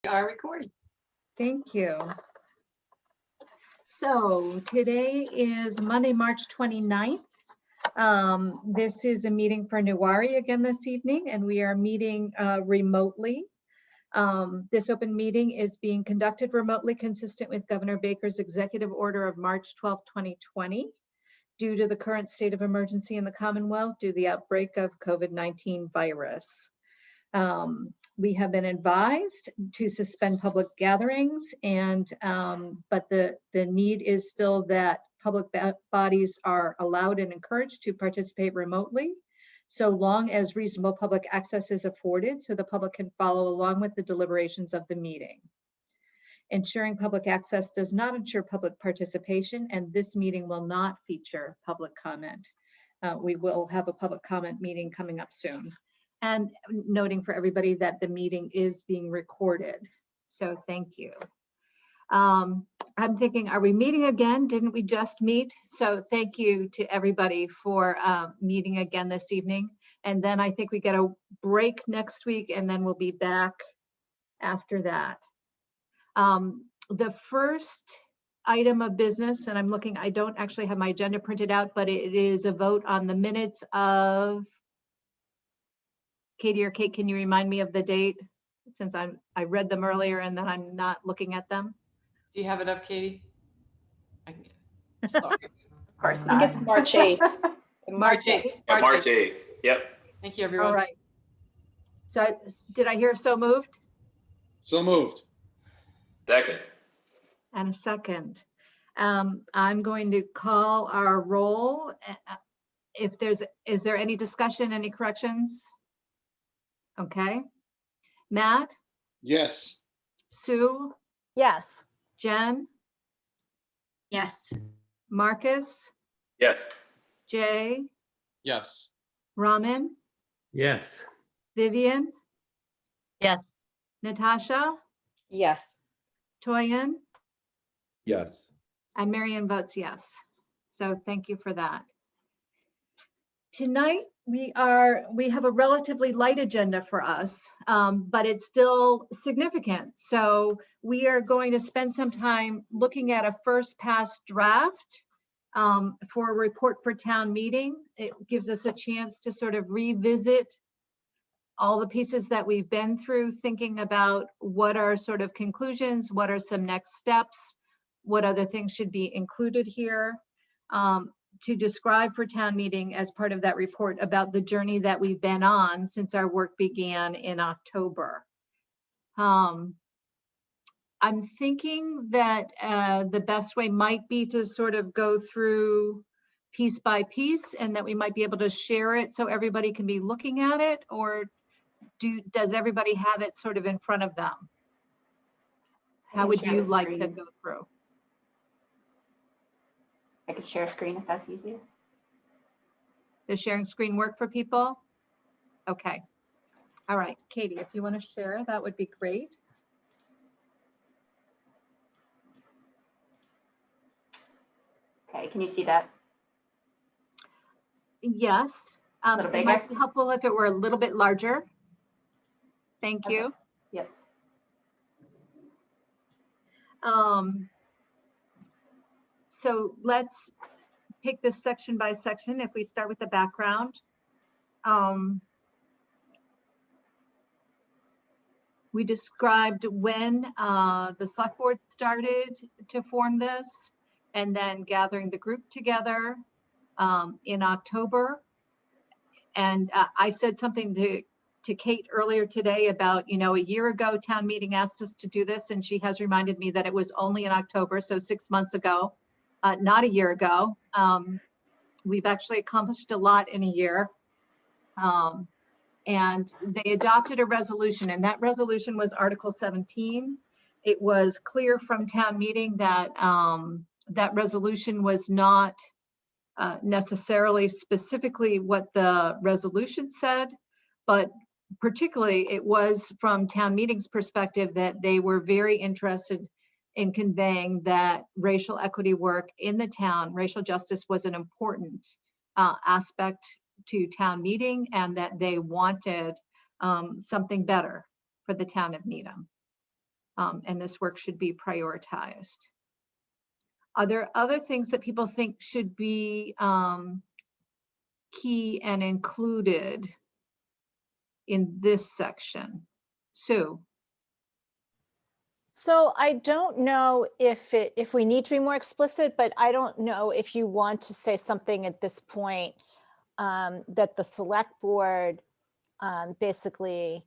Are recording. Thank you. So today is Monday, March 29th. This is a meeting for Newari again this evening, and we are meeting remotely. This open meeting is being conducted remotely consistent with Governor Baker's executive order of March 12, 2020, due to the current state of emergency in the Commonwealth due to the outbreak of COVID-19 virus. We have been advised to suspend public gatherings, but the need is still that public bodies are allowed and encouraged to participate remotely, so long as reasonable public access is afforded so the public can follow along with the deliberations of the meeting. Ensuring public access does not ensure public participation, and this meeting will not feature public comment. We will have a public comment meeting coming up soon. And noting for everybody that the meeting is being recorded. So thank you. I'm thinking, are we meeting again? Didn't we just meet? So thank you to everybody for meeting again this evening. And then I think we get a break next week and then we'll be back after that. The first item of business, and I'm looking, I don't actually have my agenda printed out, but it is a vote on the minutes of Katie or Kate, can you remind me of the date? Since I read them earlier and then I'm not looking at them. Do you have it up, Katie? Sorry. Of course I not. think it's March 8th. March 8th. Yeah, March 8th. Yep. Thank you, everyone. All right. So did I hear so moved? So moved. Second. And a second. I'm going to call our roll. Is there any discussion, any corrections? Okay. Matt, Yes. Sue, Yes. Jen, Yes. Marcus, Yes. Jay, Yes. Raman, Yes. Vivian, Yes. Natasha, Yes. Toyin, Yes. and Marion votes yes. So thank you for that. Tonight, we have a relatively light agenda for us, but it's still significant. So we are going to spend some time looking at a first pass draft for a report for town meeting. It gives us a chance to sort of revisit all the pieces that we've been through, thinking about what are sort of conclusions, what are some next steps, what other things should be included here. To describe for town meeting as part of that report about the journey that we've been on since our work began in October. I'm thinking that the best way might be to sort of go through piece by piece and that we might be able to share it so everybody can be looking at it, or does everybody have it sort of in front of them? How would you like to go through? I could share a screen if that's easier. Does sharing screen work for people? Okay. All right, Katie, if you want to share, that would be great. Okay, can you see that? Yes. Little It might bigger? be helpful if it were a little bit larger. Thank Okay. you. Yep. So let's pick this section by section. If we start with the background. We described when the select board started to form this and then gathering the group together in October. And I said something to Kate earlier today about, a year ago, town meeting asked us to do this, and she has reminded me that it was only in October, so 6 months ago, not a year ago. We've actually accomplished a lot in a year. And they adopted a resolution, and that resolution was Article 17. It was clear from town meeting that that resolution was not necessarily specifically what the resolution said, but particularly it was from town meeting's perspective that they were very interested in conveying that racial equity work in the town, racial justice was an important aspect to town meeting, and that they wanted something better for the town of Needham. and this work should be prioritized. Are there other things that people think should be key and included in this section? Sue? So I don't know if we need to be more explicit, but I don't know if you want to say something at this point that the select board basically,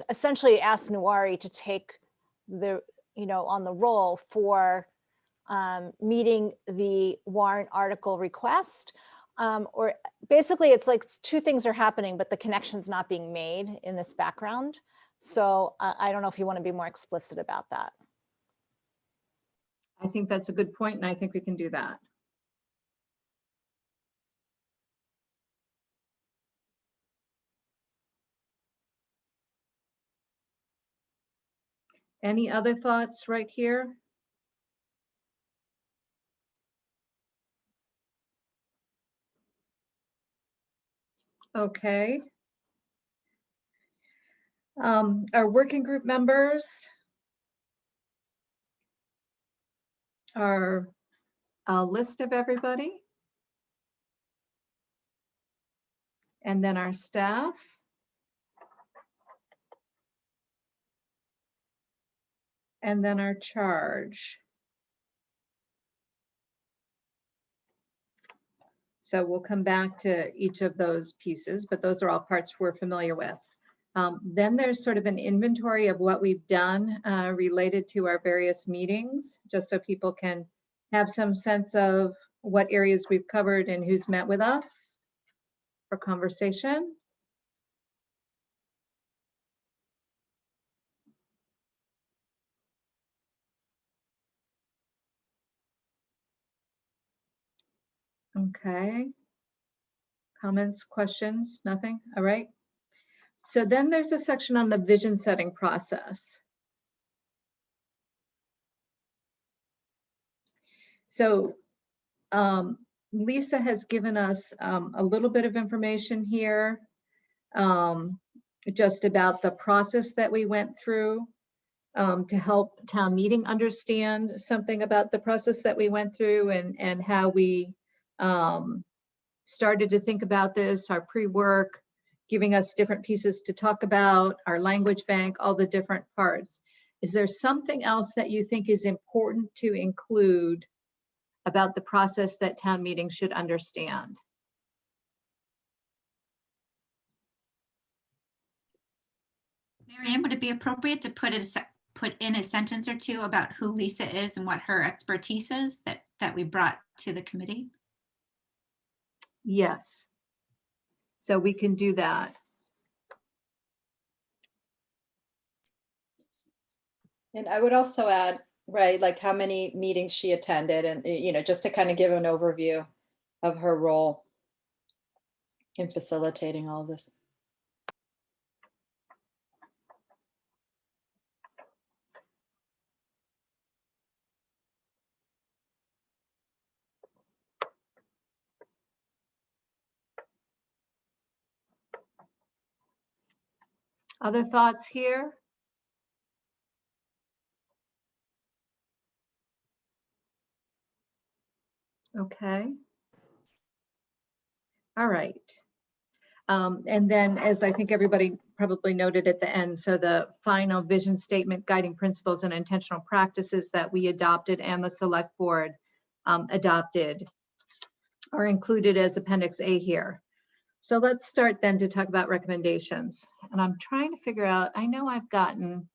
essentially asked Nuwari to take the, on the role for meeting the warrant article request. Or basically it's like two things are happening, but the connection's not being made in this background. So I don't know if you want to be more explicit about that. I think that's a good point, and I think we can do that. Any other thoughts right here? Okay. Our working group members are a list of everybody. And then our staff. And then our charge. So we'll come back to each of those pieces, but those are all parts we're familiar with. Then there's sort of an inventory of what we've done related to our various meetings, just so people can have some sense of what areas we've covered and who's met with us for conversation. Okay. Comments, questions, nothing? All right. So then there's a section on the vision setting process. So Lisa has given us a little bit of information here just about the process that we went through to help town meeting understand something about the process that we went through and how we started to think about this, our pre-work, giving us different pieces to talk about, our language bank, all the different parts. Is there something else that you think is important to include about the process that town meetings should understand? Marianne, would it be appropriate to put in a sentence or two about who Lisa is and what her expertise is that we brought to the committee? Yes. So we can do that. And I would also add, right, like how many meetings she attended and, just to kind of give an overview of her role in facilitating all of this. Other thoughts here? Okay. All right. And then, as I think everybody probably noted at the end, so the final vision statement, guiding principles and intentional practices that we adopted and the select board adopted are included as Appendix A here. So let's start then to talk about recommendations. And I'm trying to figure out, I know I've gotten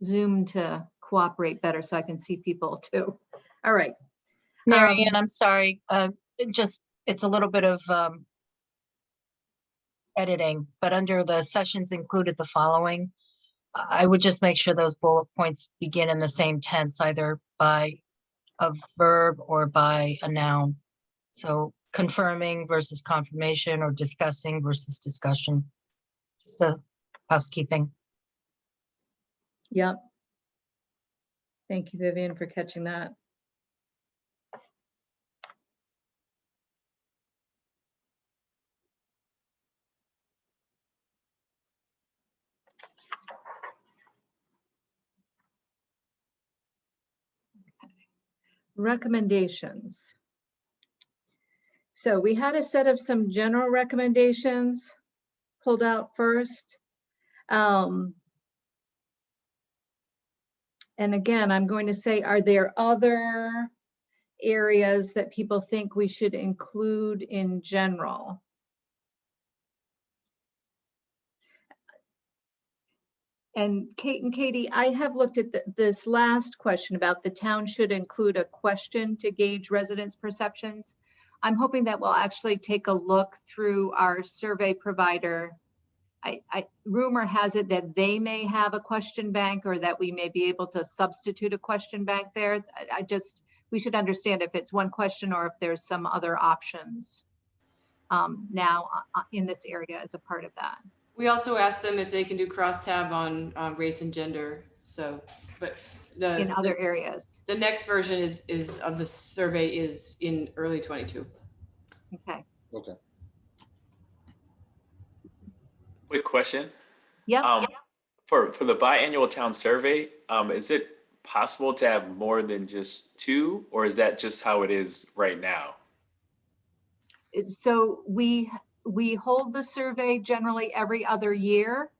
Zoom to cooperate better so I can see people too. All right. Mary Ann, I'm sorry. It's a little bit of editing, but under the sessions included the following, I would just make sure those bullet points begin in the same tense, either by a verb or by a noun. So confirming versus confirmation, or discussing versus discussion. Just the housekeeping. Yep. Thank you, Vivian, for catching that. Recommendations. So we had a set of some general recommendations pulled out first. And again, I'm going to say, are there other areas that people think we should include in general? And Kate and Katie, I have looked at this last question about the town should include a question to gauge residents' perceptions. I'm hoping that we'll actually take a look through our survey provider. Rumor has it that they may have a question bank, or that we may be able to substitute a question bank there. We should understand if it's one question or if there's some other options now in this area as a part of that. We also asked them if they can do crosstab on race and gender. So, but In other areas. the next version is of the survey is in early 22. Okay. Okay. Quick question. Yep. For the biannual town survey, is it possible to have more than just 2, or is that just how it is right now? So we hold the survey generally every other year.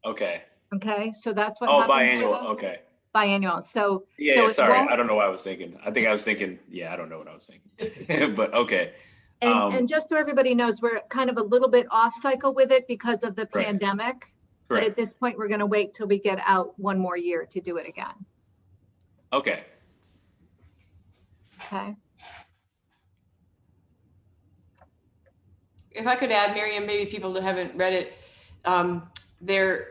Okay. Okay, so that's what Oh, happens with biannual. it. Okay. Biannual. So Yeah, so yeah, it sorry. won't- I don't know what I was thinking. I think I was thinking, yeah, I don't know what I was thinking. But okay. And just so everybody knows, we're kind of a little bit off cycle with it because of the Right. pandemic. But Correct. at this point, we're going to wait till we get out one more year to do it again. Okay. Okay. If I could add, Miriam, maybe people who haven't read it,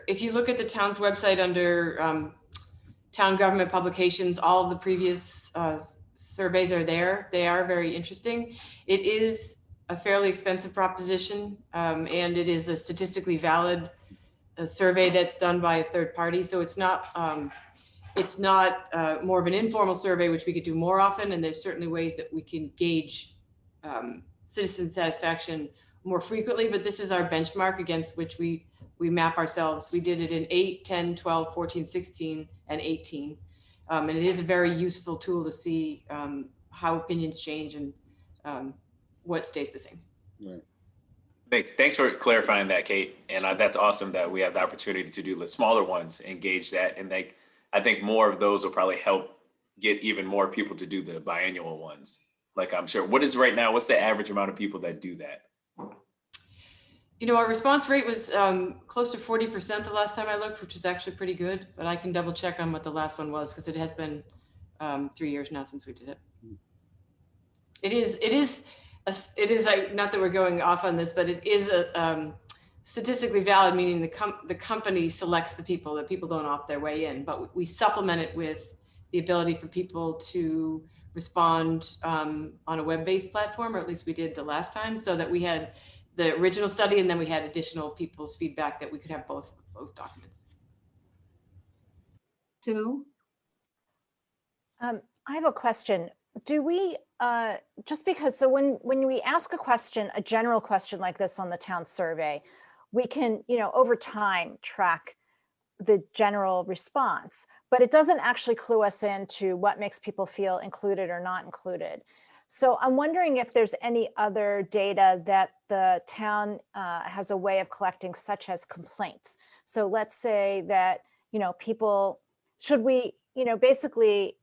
if you look at the town's website under town government publications, all of the previous surveys are there. They are very interesting. It is a fairly expensive proposition, and it is a statistically valid survey that's done by a third party. So it's not more of an informal survey, which we could do more often. And there's certainly ways that we can gauge citizen satisfaction more frequently, but this is our benchmark against which we map ourselves. We did it in 8, 10, 12, 14, 16, and 18. And it is a very useful tool to see how opinions change and what stays the same. Right. Thanks for clarifying that, Kate. And that's awesome that we have the opportunity to do the smaller ones, engage that. And I think more of those will probably help get even more people to do the biannual ones. Like, I'm sure, what's the average amount of people that do that? You know, our response rate was close to 40% the last time I looked, which is actually pretty good, but I can double check on what the last one was because it has been 3 years now since we did it. It is not that we're going off on this, but it is a statistically valid, meaning the company selects the people don't opt their way in, but we supplement it with the ability for people to respond on a web-based platform, or at least we did the last time, so that we had the original study and then we had additional people's feedback that we could have both documents. Sue? I have a question. Do we, just because, so when we ask a question, a general question like this on the town survey, we can, over time track the general response, but it doesn't actually clue us into what makes people feel included or not included. So I'm wondering if there's any other data that the town has a way of collecting, such as complaints. So let's say that, people, should we, basically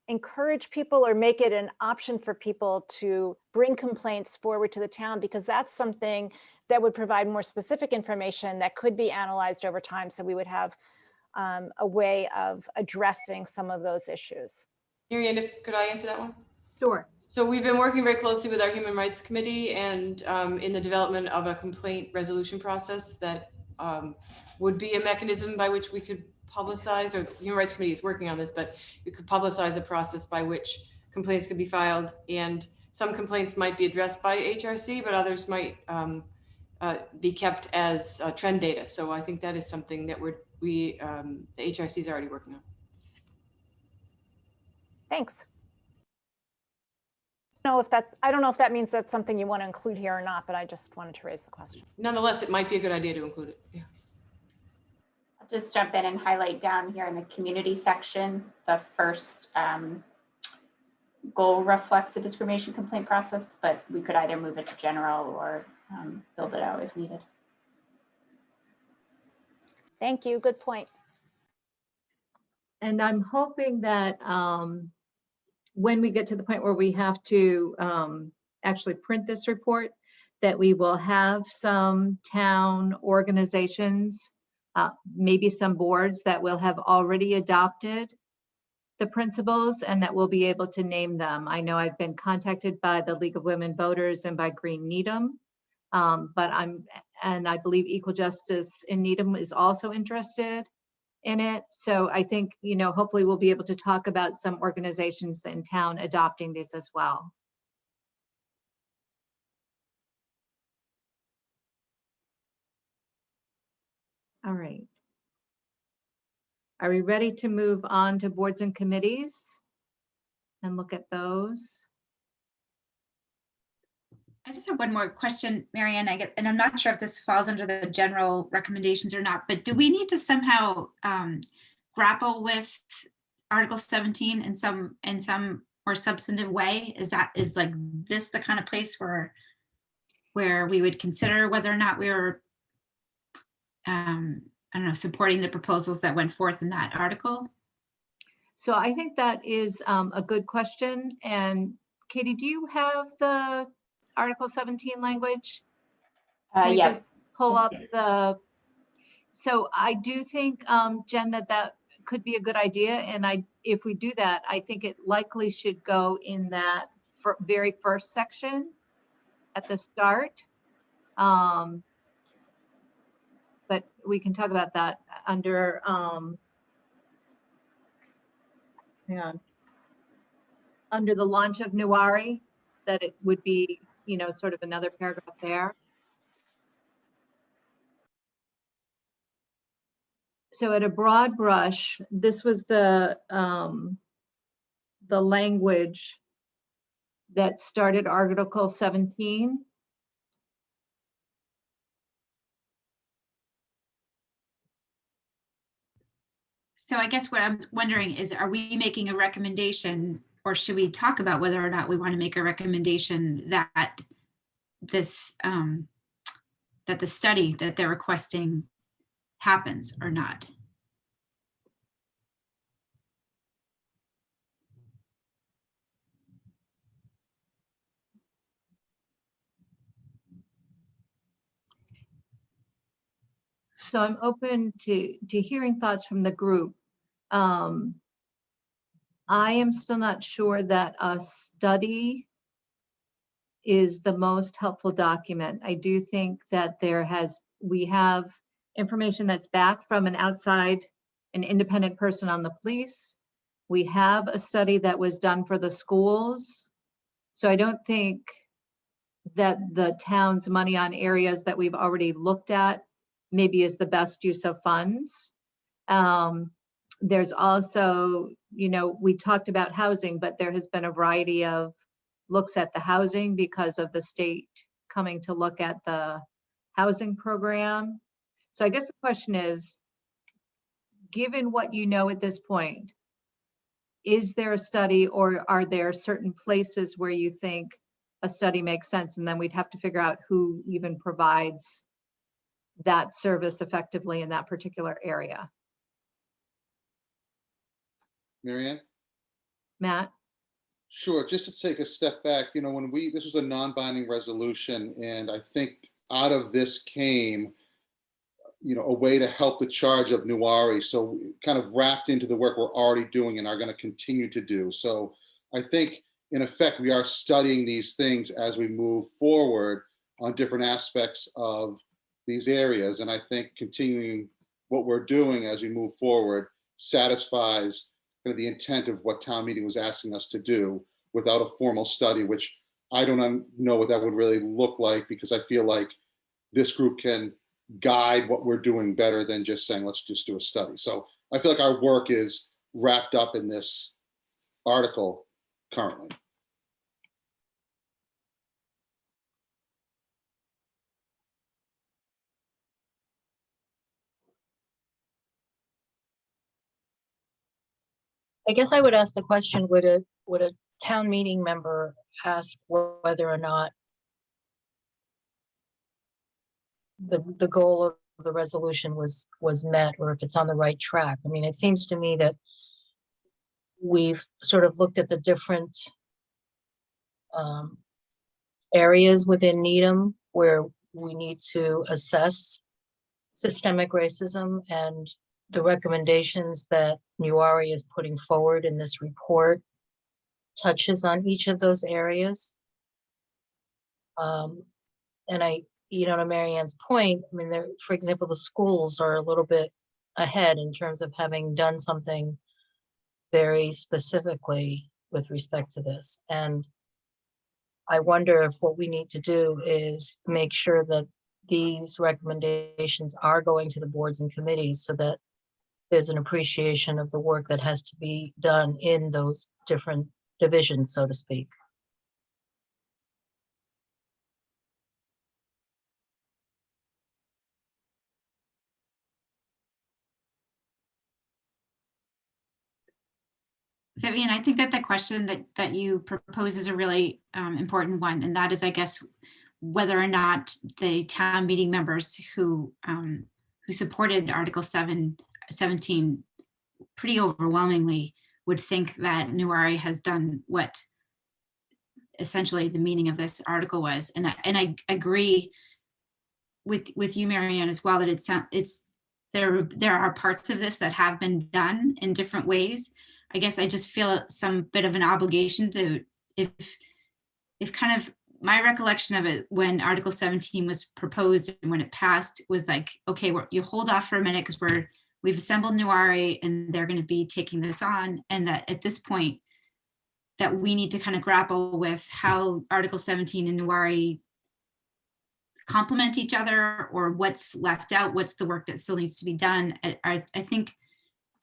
encourage people or make it an option for people to bring complaints forward to the town, because that's something that would provide more specific information that could be analyzed over time. So we would have a way of addressing some of those issues. Marianne, could I answer that one? Sure. So we've been working very closely with our Human Rights Committee and in the development of a complaint resolution process that would be a mechanism by which we could publicize, or the Human Rights Committee is working on this, but we could publicize a process by which complaints could be filed. And some complaints might be addressed by HRC, but others might be kept as trend data. So I think that is something that the HRC is already working on. Thanks. I don't know if that means that's something you want to include here or not, but I just wanted to raise the question. Nonetheless, it might be a good idea to include it. Yeah. I'll just jump in and highlight down here in the community section, the first goal reflects the discrimination complaint process, but we could either move it to general or build it out if needed. Thank you. Good point. And I'm hoping that when we get to the point where we have to actually print this report, that we will have some town organizations, maybe some boards that will have already adopted the principles and that we'll be able to name them. I know I've been contacted by the League of Women Voters and by Green Needham, and I believe Equal Justice in Needham is also interested in it. So I think, hopefully we'll be able to talk about some organizations in town adopting these as well. All right. Are we ready to move on to boards and committees and look at those? I just have one more question, Marianne. And I'm not sure if this falls under the general recommendations or not, but do we need to somehow grapple with Article 17 in some more substantive way? Is like this the kind of place where we would consider whether or not we were, I don't know, supporting the proposals that went forth in that article? So I think that is a good question. And Katie, do you have the Article 17 language? Can we Yeah. just pull up so I do think, Jen, that could be a good idea. And if we do that, I think it likely should go in that very first section at the start. But we can talk about that under, hang on, under the launch of Nuwari, that it would be, sort of another paragraph there. So at a broad brush, this was the language that started Article 17. So I guess what I'm wondering is, are we making a recommendation, or should we talk about whether or not we want to make a recommendation that this, that the study that they're requesting happens or not? So I'm open to hearing thoughts from the group. I am still not sure that a study is the most helpful document. I do think that we have information that's back from an independent person on the police. We have a study that was done for the schools. So I don't think that the town's money on areas that we've already looked at maybe is the best use of funds. There's also, we talked about housing, but there has been a variety of looks at the housing because of the state coming to look at the housing program. So I guess the question is, given what you know at this point, is there a study, or are there certain places where you think a study makes sense? And then we'd have to figure out who even provides that service effectively in that particular area. Marianne? Matt? Sure, just to take a step back, when this was a non-binding resolution, and I think out of this came, a way to help the charge of Nuwari. So kind of wrapped into the work we're already doing and are going to continue to do. So I think in effect, we are studying these things as we move forward on different aspects of these areas. And I think continuing what we're doing as we move forward satisfies kind of the intent of what town meeting was asking us to do without a formal study, which I don't know what that would really look like, because I feel like this group can guide what we're doing better than just saying, let's just do a study. So I feel like our work is wrapped up in this article currently. I guess I would ask the question, would a town meeting member asked whether or not the goal of the resolution was met, or if it's on the right track. I mean, it seems to me that we've sort of looked at the different areas within Needham where we need to assess systemic racism, and the recommendations that Nuwari is putting forward in this report touches on each of those areas. And to Mary Ann's point, I mean, there, for example, the schools are a little bit ahead in terms of having done something very specifically with respect to this. And I wonder if what we need to do is make sure that these recommendations are going to the boards and committees so that there's an appreciation of the work that has to be done in those different divisions, so to speak. Vivian, I think that the question that you propose is a really important one, and that is, I guess, whether or not the town meeting members who supported Article 17 pretty overwhelmingly would think that Nuwari has done what essentially the meaning of this article was. And I agree with you, Mary Ann, as well, that there are parts of this that have been done in different ways. I guess I just feel some bit of an obligation to, if kind of my recollection of it when Article 17 was proposed and when it passed was like, okay, you hold off for a minute because we've assembled Nuwari and they're going to be taking this on, and that at this point that we need to kind of grapple with how Article 17 and Nuwari complement each other, or what's left out, what's the work that still needs to be done. I think,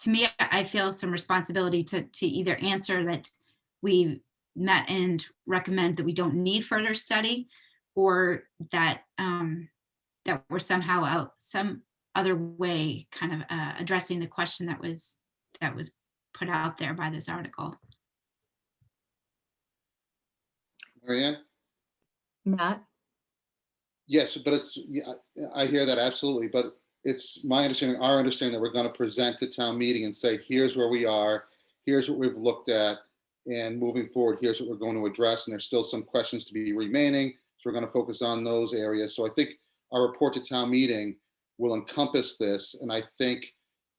to me, I feel some responsibility to either answer that we met and recommend that we don't need further study, or that that we're somehow out some other way kind of addressing the question that was put out there by this article. Mary Ann? Matt? Yes, but I hear that absolutely, but it's my understanding, our understanding, that we're going to present to town meeting and say, here's where we are, here's what we've looked at, and moving forward, here's what we're going to address. And there's still some questions to be remaining, so we're going to focus on those areas. So I think our report to town meeting will encompass this, and I think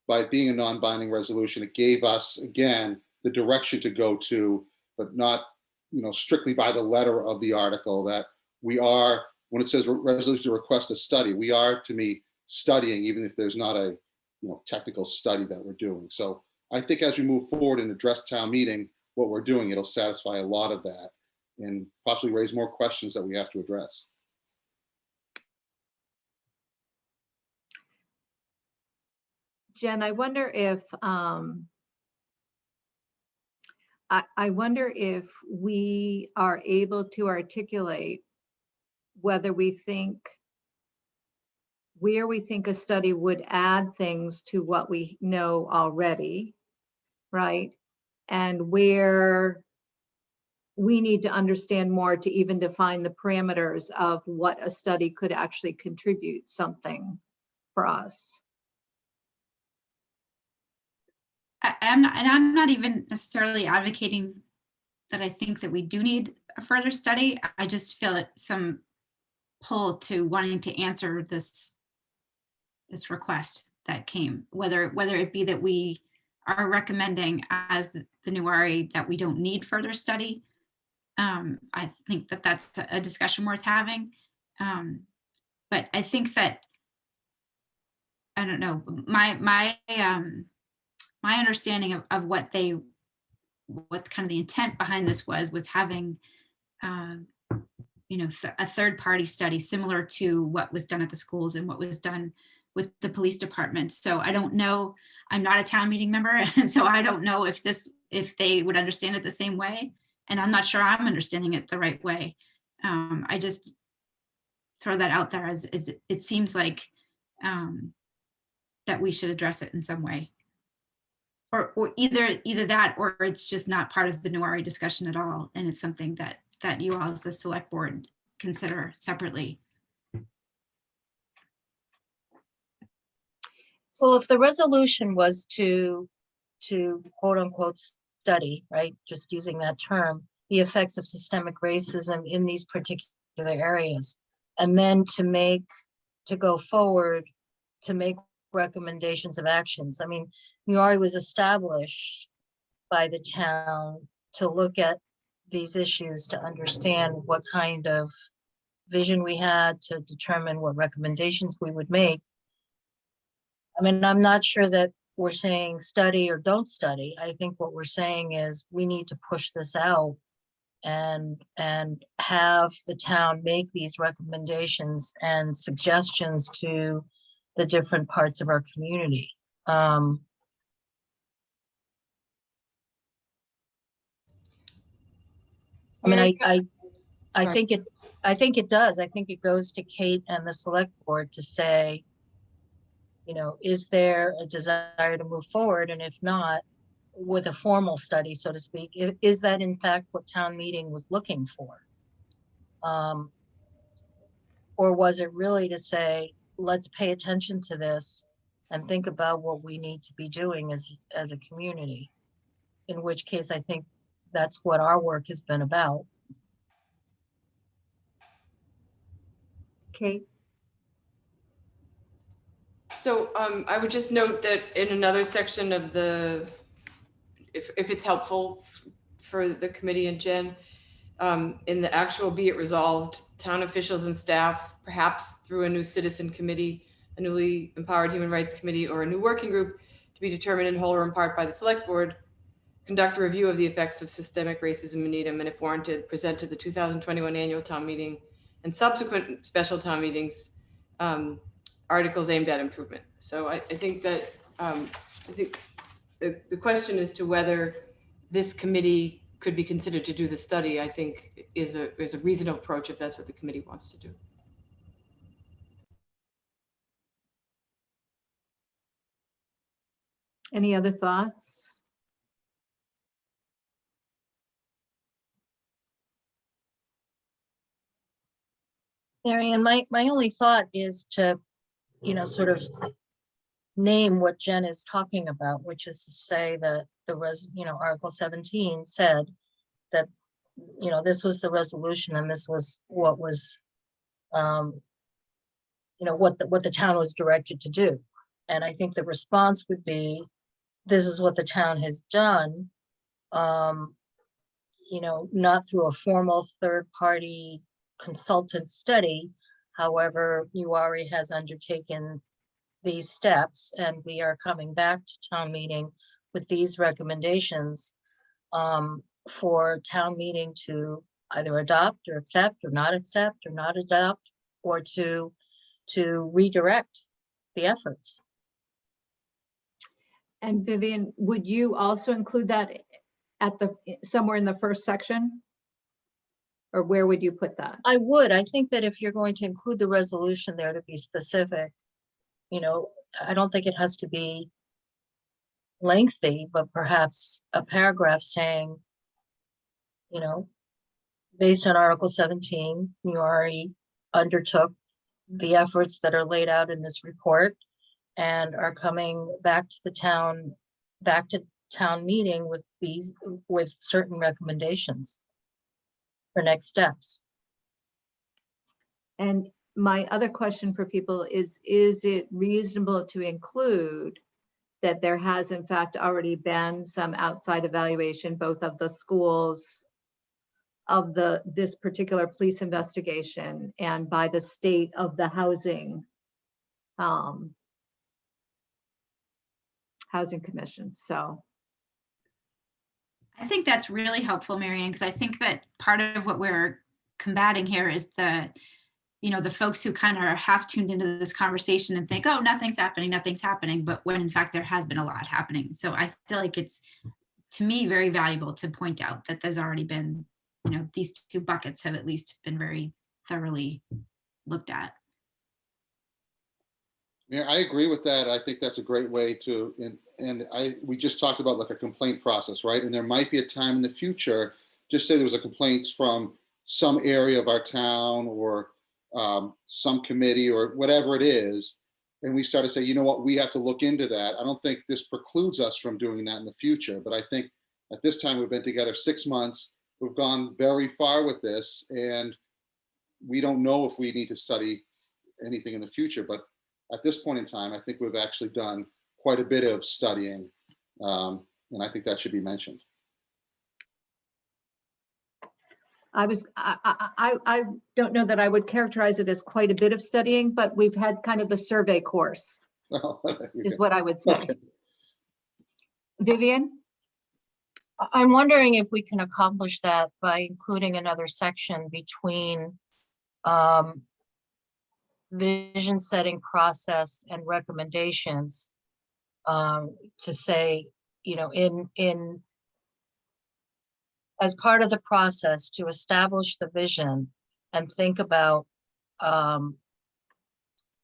by being a non-binding resolution, it gave us, again, the direction to go to, but not, strictly by the letter of the article, that we are, when it says resolution to request a study, we are, to me, studying, even if there's not a technical study that we're doing. So I think as we move forward and address town meeting what we're doing, it'll satisfy a lot of that and possibly raise more questions that we have to address. Jen, I wonder if I wonder if we are able to articulate whether we think, where we think a study would add things to what we know already, right? And where we need to understand more to even define the parameters of what a study could actually contribute something for us. I'm not even necessarily advocating that I think that we do need a further study. I just feel some pull to wanting to answer this request that came, whether it be that we are recommending as the Nuwari that we don't need further study. I think that that's a discussion worth having. But I think that, I don't know, my understanding of what kind of the intent behind this was having a third party study similar to what was done at the schools and what was done with the police department. So I don't know, I'm not a town meeting member, and so I don't know if they would understand it the same way, and I'm not sure I'm understanding it the right way. I just throw that out there as it seems like that we should address it in some way. or either that, or it's just not part of the Newari discussion at all, and it's something that you all as the select board consider separately. Well, if the resolution was to quote unquote study, right, just using that term, the effects of systemic racism in these particular areas, and then to go forward to make recommendations of actions. I mean, Newari was established by the town to look at these issues, to understand what kind of vision we had, to determine what recommendations we would make. I mean, I'm not sure that we're saying study or don't study. I think what we're saying is we need to push this out and have the town make these recommendations and suggestions to the different parts of our community. I mean, I Sorry. think it does. I think it goes to Kate and the select board to say, you know, is there a desire to move forward? And if not, with a formal study, so to speak, is that in fact what town meeting was looking for? Or was it really to say, let's pay attention to this and think about what we need to be doing as a community? In which case, I think that's what our work has been about. Kate? So I would just note that in another section of the, if it's helpful for the committee and Jen, in the actual be it resolved, town officials and staff, perhaps through a new citizen committee, a newly empowered human rights committee, or a new working group to be determined in whole or in part by the select board, conduct a review of the effects of systemic racism in Needham, and if warranted, present to the 2021 annual town meeting and subsequent special town meetings articles aimed at improvement. So I think that the question as to whether this committee could be considered to do the study, I think is a reasonable approach if that's what the committee wants to do. Any other thoughts? Marianne, my only thought is to, you know, sort of name what Jen is talking about, which is to say that Article 17 said that, you know, this was the resolution and this was what was, you know, what the town was directed to do. And I think the response would be, this is what the town has done, you know, not through a formal third-party consultant study. However, URI has undertaken these steps and we are coming back to town meeting with these recommendations for town meeting to either adopt or accept or not adopt, or to redirect the efforts. And Vivian, would you also include that at somewhere in the first section? Or where would you put that? I would. I think that if you're going to include the resolution there to be specific, you know, I don't think it has to be lengthy, but perhaps a paragraph saying, you know, based on Article 17, you already undertook the efforts that are laid out in this report and are coming back to town meeting with certain recommendations for next steps. And my other question for people is it reasonable to include that there has in fact already been some outside evaluation, both of the schools, of this particular police investigation, and by the state of the housing commission? So I think that's really helpful, Marianne, because I think that part of what we're combating here is the folks who kind of are half tuned into this conversation and think, oh, nothing's happening, but when in fact there has been a lot happening. So I feel like it's, to me, very valuable to point out that there's already been, you know, these two buckets have at least been very thoroughly looked at. Yeah, I agree with that. I think that's a great way to, we just talked about like a complaint process, right? And there might be a time in the future, just say there was a complaint from some area of our town or some committee or whatever it is. And we start to say, you know what, we have to look into that. I don't think this precludes us from doing that in the future. But I think at this time, we've been together 6 months. We've gone very far with this, and we don't know if we need to study anything in the future. But at this point in time, I think we've actually done quite a bit of studying, and I think that should be mentioned. I don't know that I would characterize it as quite a bit of studying, but we've had kind of the survey course is what I would say. Okay. Vivian? I'm wondering if we can accomplish that by including another section between vision setting process and recommendations, to say, you know, in as part of the process to establish the vision and think about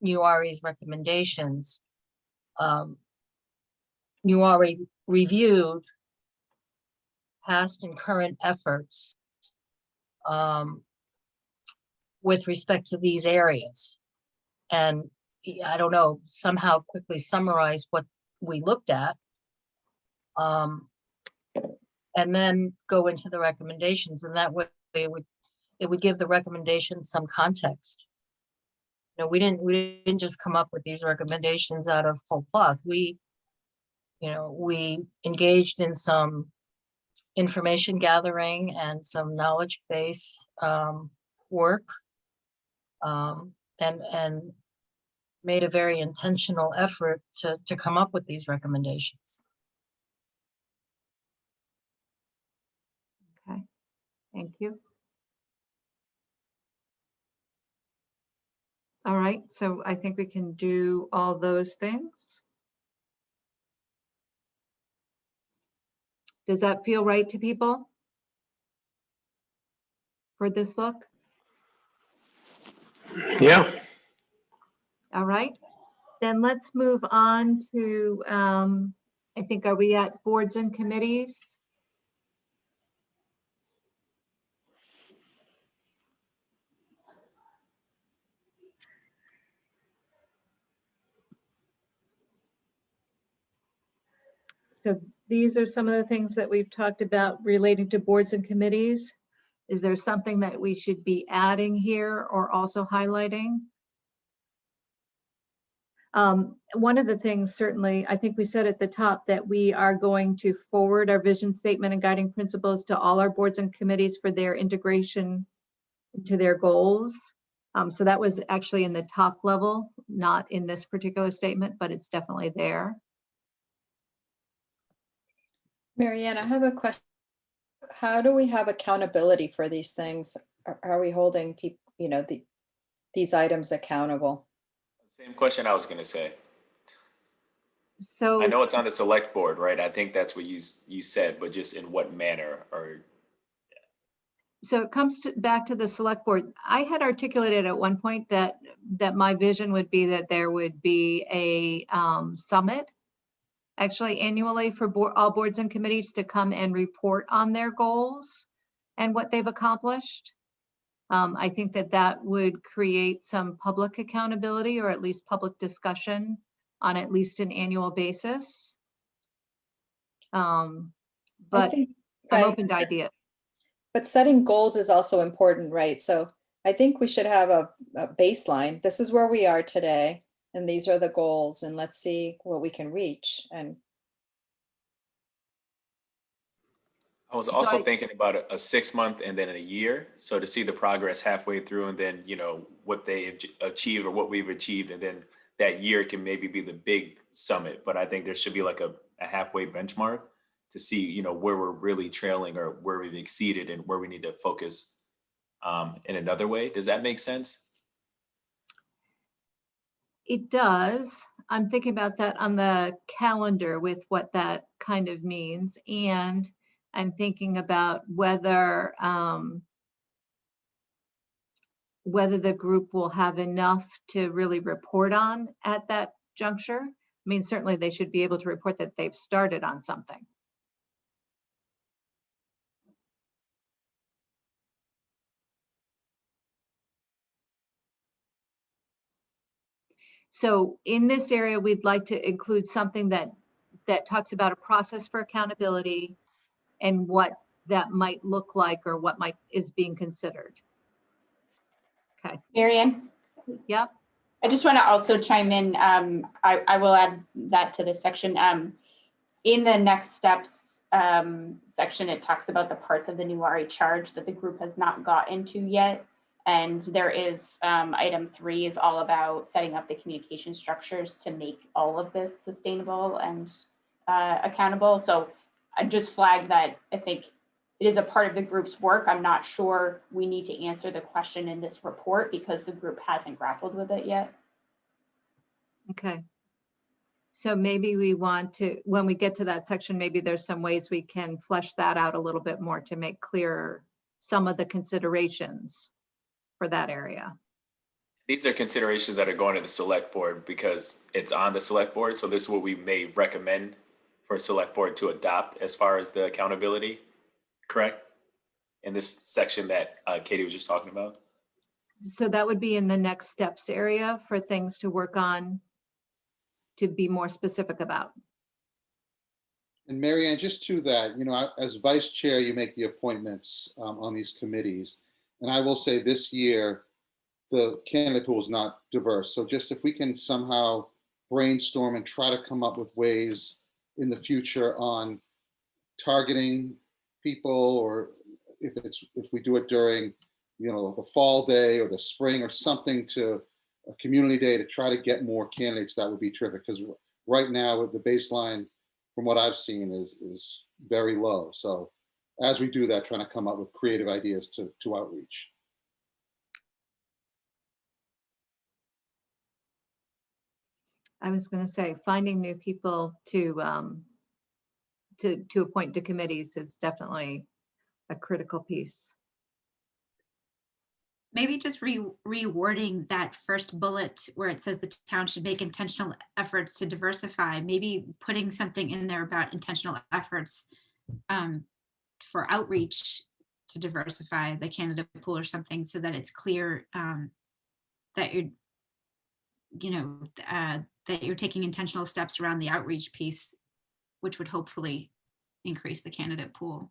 URE's recommendations. URE reviewed past and current efforts with respect to these areas. And I don't know, somehow quickly summarize what we looked at. And then go into the recommendations, and that way it would give the recommendations some context. You know, we didn't just come up with these recommendations out of whole cloth. We engaged in some information gathering and some knowledge base work, and made a very intentional effort to come up with these recommendations. Okay, thank you. All right, so I think we can do all those things. Does that feel right to people for this look? Yeah. All right, then let's move on to, I think, are we at boards and committees? So these are some of the things that we've talked about relating to boards and committees. Is there something that we should be adding here or also highlighting? One of the things, certainly, I think we said at the top that we are going to forward our vision statement and guiding principles to all our boards and committees for their integration into their goals. So that was actually in the top level, not in this particular statement, but it's definitely there. Marianne, I have a question. How do we have accountability for these things? Are we holding people, you know, these items accountable? Same question I was going to say. So I know it's on the select board, right? I think that's what you said, but just in what manner? Or so it comes back to the select board. I had articulated at one point that my vision would be that there would be a summit actually annually for all boards and committees to come and report on their goals and what they've accomplished. I think that would create some public accountability, or at least public discussion on at least an annual basis. But I'm open to ideas. But setting goals is also important, right? So I think we should have a baseline. This is where we are today, and these are the goals, and let's see what we can reach. And I was also thinking about a 6 month and then a year. So to see the progress halfway through, and then, you know, what they achieved or what we've achieved. And then that year can maybe be the big summit. But I think there should be like a halfway benchmark to see, you know, where we're really trailing or where we've exceeded and where we need to focus in another way. Does that make sense? It does. I'm thinking about that on the calendar with what that kind of means. And I'm thinking about whether whether the group will have enough to really report on at that juncture. I mean, certainly they should be able to report that they've started on something. So in this area, we'd like to include something that talks about a process for accountability and what that might look like or what is being considered. Okay. Marianne? Yep. I just want to also chime in. I will add that to this section. In the next steps section, it talks about the parts of the new RE charge that the group has not got into yet. And there is item 3 is all about setting up the communication structures to make all of this sustainable and accountable. So I just flagged that I think it is a part of the group's work. I'm not sure we need to answer the question in this report because the group hasn't grappled with it yet. Okay. So maybe we want to, when we get to that section, maybe there's some ways we can flesh that out a little bit more to make clear some of the considerations for that area. These are considerations that are going to the select board because it's on the select board. So this is what we may recommend for a select board to adopt as far as the accountability, correct? In this section that Katie was just talking about. So that would be in the next steps area for things to work on, to be more specific about. And Marianne, just to that, you know, as vice chair, you make the appointments on these committees. And I will say this year, the candidate pool is not diverse. So just if we can somehow brainstorm and try to come up with ways in the future on targeting people, or if we do it during, you know, the fall day or the spring or something, to a community day to try to get more candidates, that would be terrific. Because right now with the baseline, from what I've seen, is very low. So as we do that, trying to come up with creative ideas to outreach. I was going to say, finding new people to appoint to committees is definitely a critical piece. Maybe just rewording that first bullet where it says the town should make intentional efforts to diversify, maybe putting something in there about intentional efforts for outreach to diversify the candidate pool or something, so that it's clear that that you're taking intentional steps around the outreach piece, which would hopefully increase the candidate pool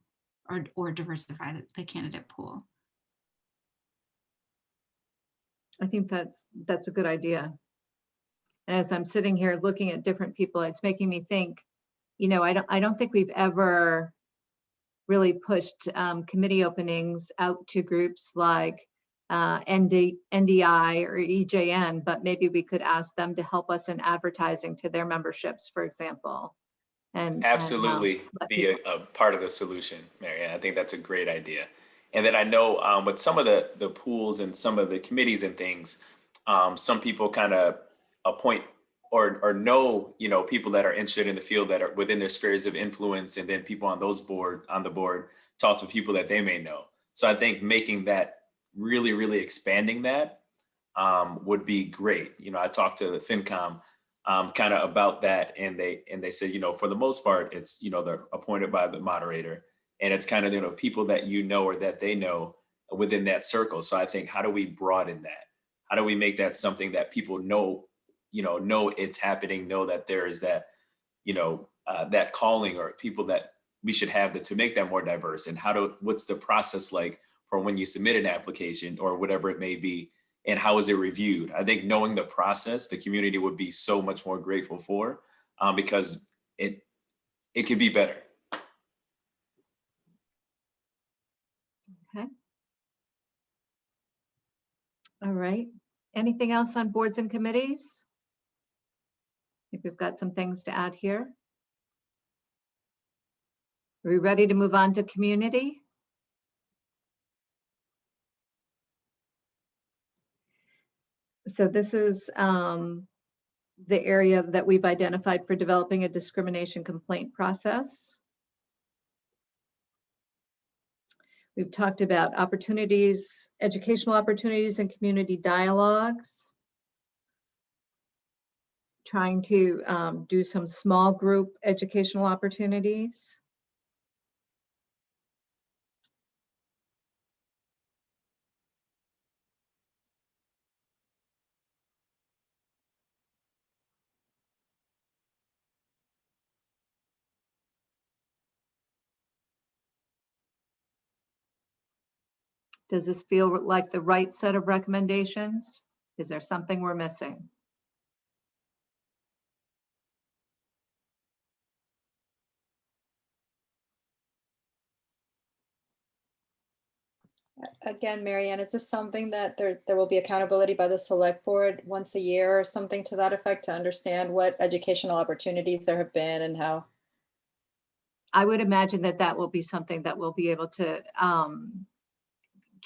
or diversify the candidate pool. I think that's a good idea. And as I'm sitting here looking at different people, it's making me think, you know, I don't think we've ever really pushed committee openings out to groups like NDI or EJN, but maybe we could ask them to help us in advertising to their memberships, for example. And absolutely be a part of the solution, Marianne. I think that's a great idea. And then I know with some of the pools and some of the committees and things, some people kind of appoint or know, you know, people that are interested in the field that are within their spheres of influence, and then people on the board talk to people that they may know. So I think making that really expanding that would be great. You know, I talked to the FinCom kind of about that, and they said, you know, for the most part, it's, you know, they're appointed by the moderator. And it's kind of, you know, people that you know or that they know within that circle. So I think, how do we broaden that? How do we make that something that people know, you know it's happening, know that there is that, you know, that calling, or people that we should have to make that more diverse? And what's the process like for when you submit an application or whatever it may be, and how is it reviewed? I think knowing the process, the community would be so much more grateful for, because it could be better. Okay. All right. Anything else on boards and committees? I think we've got some things to add here. Are we ready to move on to community? So this is the area that we've identified for developing a discrimination complaint process. We've talked about opportunities, educational opportunities and community dialogues. Trying to do some small group educational opportunities. Does this feel like the right set of recommendations? Is there something we're missing? Again, Marianne, is this something that there will be accountability by the select board once a year or something to that effect to understand what educational opportunities there have been and how? I would imagine that that will be something that we'll be able to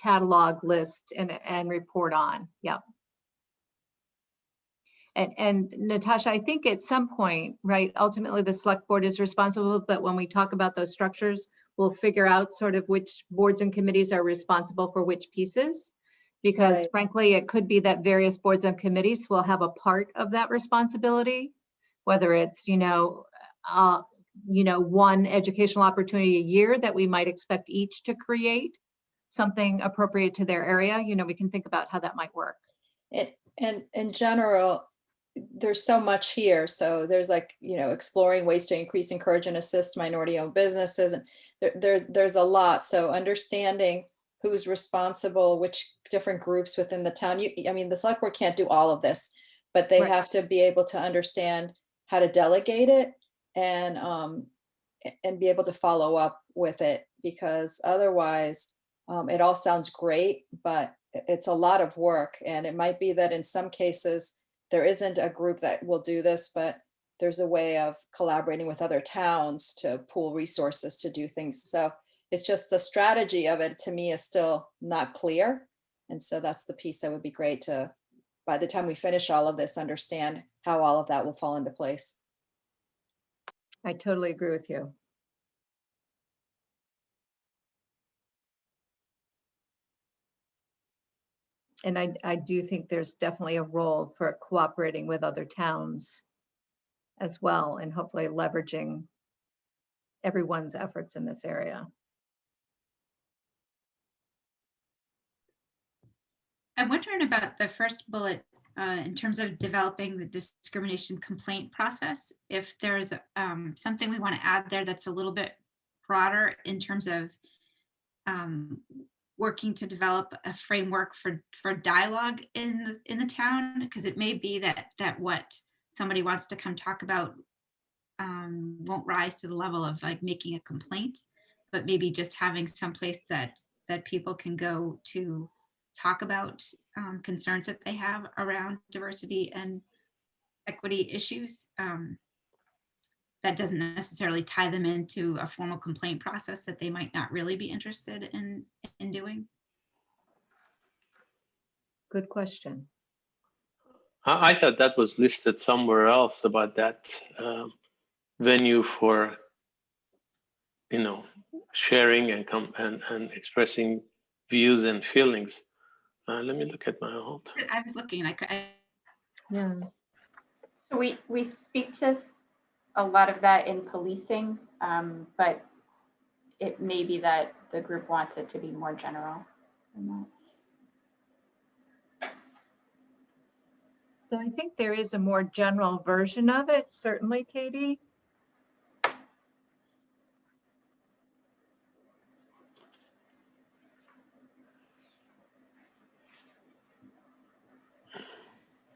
catalog, list, and report on. Yep. And Natasha, I think at some point, right, ultimately the select board is responsible, but when we talk about those structures, we'll figure out sort of which boards and committees are responsible for which pieces. Because Right. frankly, it could be that various boards and committees will have a part of that responsibility, whether it's, one educational opportunity a year that we might expect each to create something appropriate to their area. We can think about how that might work. And in general, there's so much here. So there's exploring ways to increase, encourage, and assist minority-owned businesses. And there's a lot. So understanding who's responsible, which different groups within the town. The select board can't do all of this, but they Right. have to be able to understand how to delegate it and be able to follow up with it, because otherwise it all sounds great, but it's a lot of work. And it might be that in some cases there isn't a group that will do this, but there's a way of collaborating with other towns to pool resources to do things. So it's just the strategy of it to me is still not clear. And so that's the piece that would be great to, by the time we finish all of this, understand how all of that will fall into place. I totally agree with you. And I do think there's definitely a role for cooperating with other towns as well, and hopefully leveraging everyone's efforts in this area. I'm wondering about the first bullet in terms of developing the discrimination complaint process. If there's something we want to add there that's a little bit broader in terms of working to develop a framework for dialogue in the town, because it may be that what somebody wants to come talk about won't rise to the level of like making a complaint, but maybe just having some place that people can go to talk about concerns that they have around diversity and equity issues. That doesn't necessarily tie them into a formal complaint process that they might not really be interested in doing. Good question. I thought that was listed somewhere else about that venue for, sharing and expressing views and feelings. Let me look at my old. I was looking, Yeah. So we speak to a lot of that in policing, but it may be that the group wants it to be more general than that. So I think there is a more general version of it, certainly, Katie.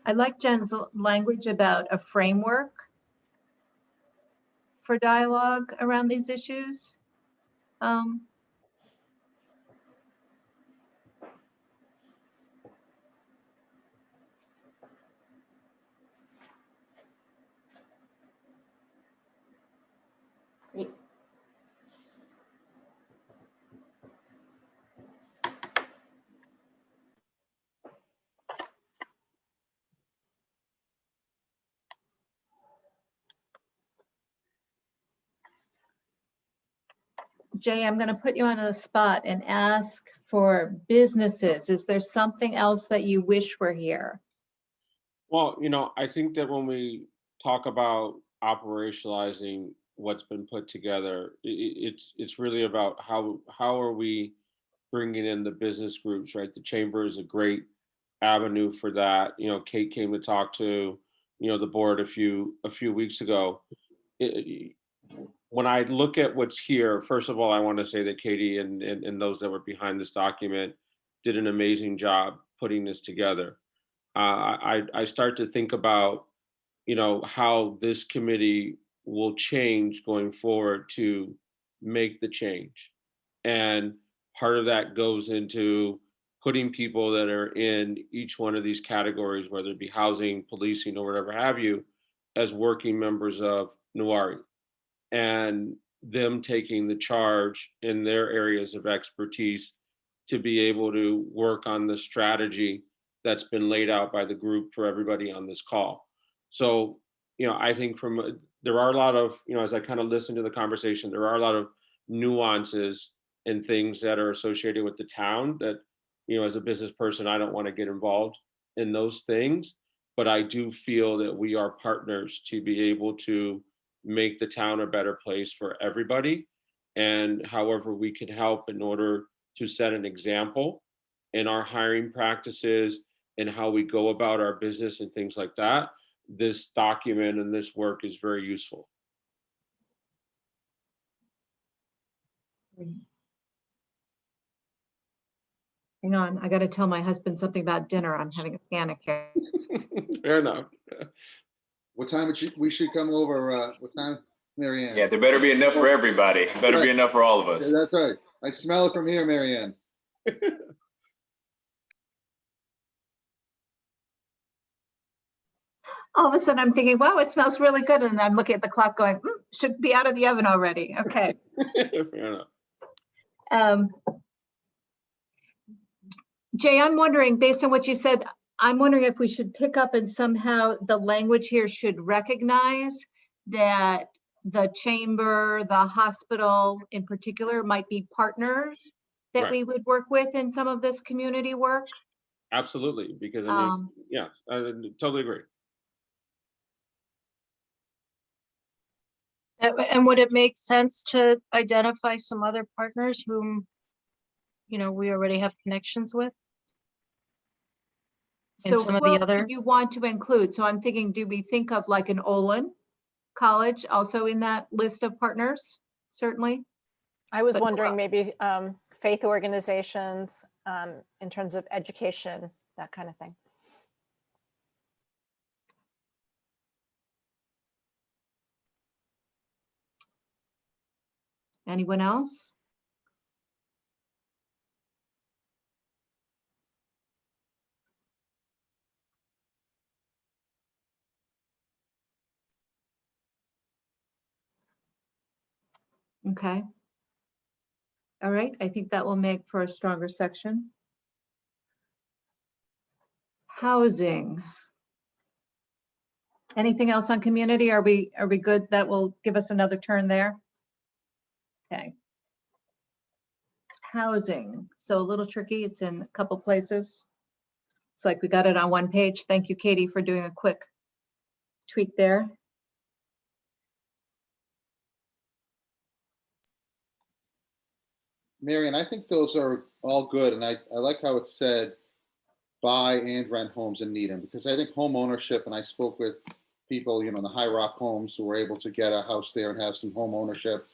I like Jen's language about a framework for dialogue around these issues. Great. Jay, I'm going to put you on the spot and ask for businesses. Is there something else that you wish were here? Well, I think that when we talk about operationalizing what's been put together, it's really about how are we bringing in the business groups, right? The chamber is a great avenue for that. Kate came to talk to, the board a few weeks ago. When I look at what's here, first of all, I want to say that Katie and those that were behind this document did an amazing job putting this together. I start to think about, how this committee will change going forward to make the change. And part of that goes into putting people that are in each one of these categories, whether it be housing, policing, or whatever have you, as working members of Nuwari, and them taking the charge in their areas of expertise to be able to work on the strategy that's been laid out by the group for everybody on this call. So, I think there are a lot of, as I kind of listen to the conversation, there are a lot of nuances and things that are associated with the town that, as a business person, I don't want to get involved in those things. But I do feel that we are partners to be able to make the town a better place for everybody. And however we can help in order to set an example in our hiring practices and how we go about our business and things like that, this document and this work is very useful. Hang on, I got to tell my husband something about dinner. I'm having a panic here. Fair enough. What time we should come over? What time, Mary Ann? Yeah, there better be enough for everybody. Better be enough for all of Yeah, us. that's right. I smell it from here, Mary Ann. All of a sudden I'm thinking, wow, it smells really good. And I'm looking at the clock going, should be out of the oven already. Okay. Fair enough. Jay, I'm wondering, based on what you said, I'm wondering if we should pick up and somehow the language here should recognize that the chamber, the hospital in particular might be partners that Right. we would work with in some of this community work. Absolutely, because I mean, yeah, I totally agree. And would it make sense to identify some other partners whom, we already have connections with? And So some of who the else other, do you want to include? So I'm thinking, do we think of like an Olin College also in that list of partners? Certainly. I was But who wondering else? maybe faith organizations in terms of education, that kind of thing. Anyone else? Okay. All right, I think that will make for a stronger section. Housing. Anything else on community? Are we good? That will give us another turn there. Okay. Housing, so a little tricky. It's in a couple places. It's like we got it on one page. Thank you, Katie, for doing a quick tweak there. Marion, I think those are all good. And I like how it said buy and rent homes in Needham, because I think home ownership, and I spoke with people, in the High Rock Homes who were able to get a house there and have some home ownership.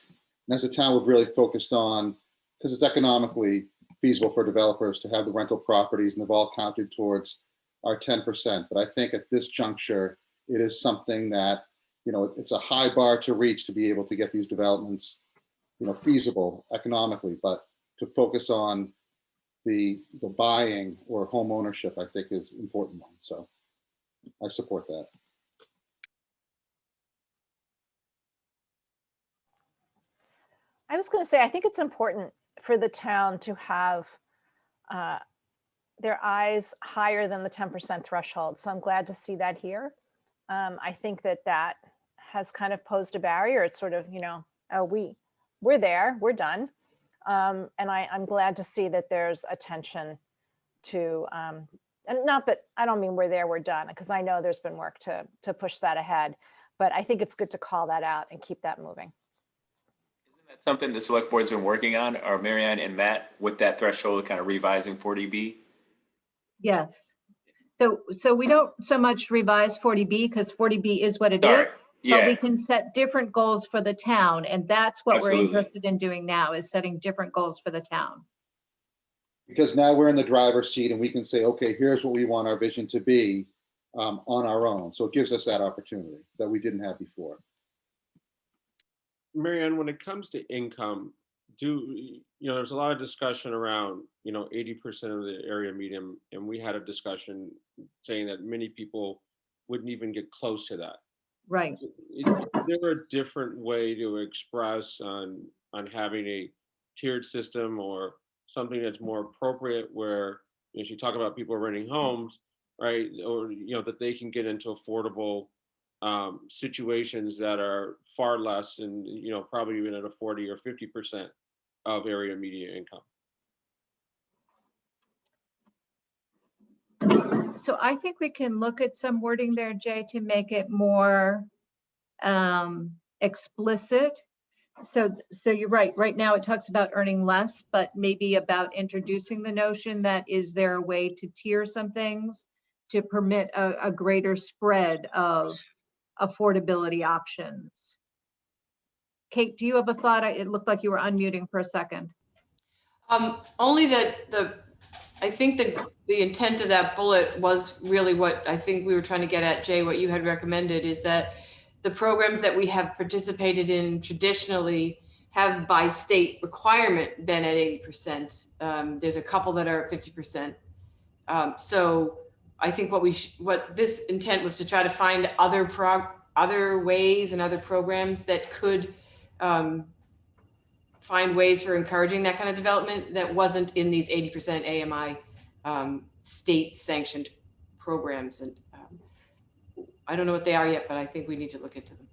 And as a town, we've really focused on, because it's economically feasible for developers to have the rental properties, and they've all counted towards our 10%. But I think at this juncture, it is something that, it's a high bar to reach to be able to get these developments feasible economically, but to focus on the buying or home ownership, I think is an important one. So I support that. I was going to say, I think it's important for the town to have their eyes higher than the 10% threshold. So I'm glad to see that here. I think that has kind of posed a barrier. It's sort of, oh, we're there, we're done. And I'm glad to see that there's attention to, and not that, I don't mean we're done, because I know there's been work to push that ahead, but I think it's good to call that out and keep that moving. Isn't that something the select board's been working on, or Marianne and Matt, with that threshold, kind of revising 40B? Yes. So we don't so much revise 40B because 40B is what it Sorry. is, but we Yeah, can set different goals for the town. And that's what we're absolutely. interested in doing now, is setting different goals for the town. Because now we're in the driver's seat and we can say, okay, here's what we want our vision to be on our own. So it gives us that opportunity that we didn't have before. Marianne, when it comes to income, there's a lot of discussion around, 80% of the area median, and we had a discussion saying that many people wouldn't even get close to that. Right. Is there a different way to express on having a tiered system or something that's more appropriate where, as you talk about people renting homes, right? Or, that they can get into affordable situations that are far less and, probably even at a 40 or 50% of area median income. So I think we can look at some wording there, Jay, to make it more explicit. So you're right. Right now it talks about earning less, but maybe about introducing the notion that is there a way to tier some things to permit a greater spread of affordability options. Kate, do you have a thought? It looked like you were unmuting for a second. Only that I think the intent of that bullet was really what I think we were trying to get at, Jay, what you had recommended is that the programs that we have participated in traditionally have by state requirement been at 80%. There's a couple that are at 50%. So I think what this intent was to try to find other ways and other programs that could find ways for encouraging that kind of development that wasn't in these 80% AMI state sanctioned programs. And I don't know what they are yet, but I think we need to look into them.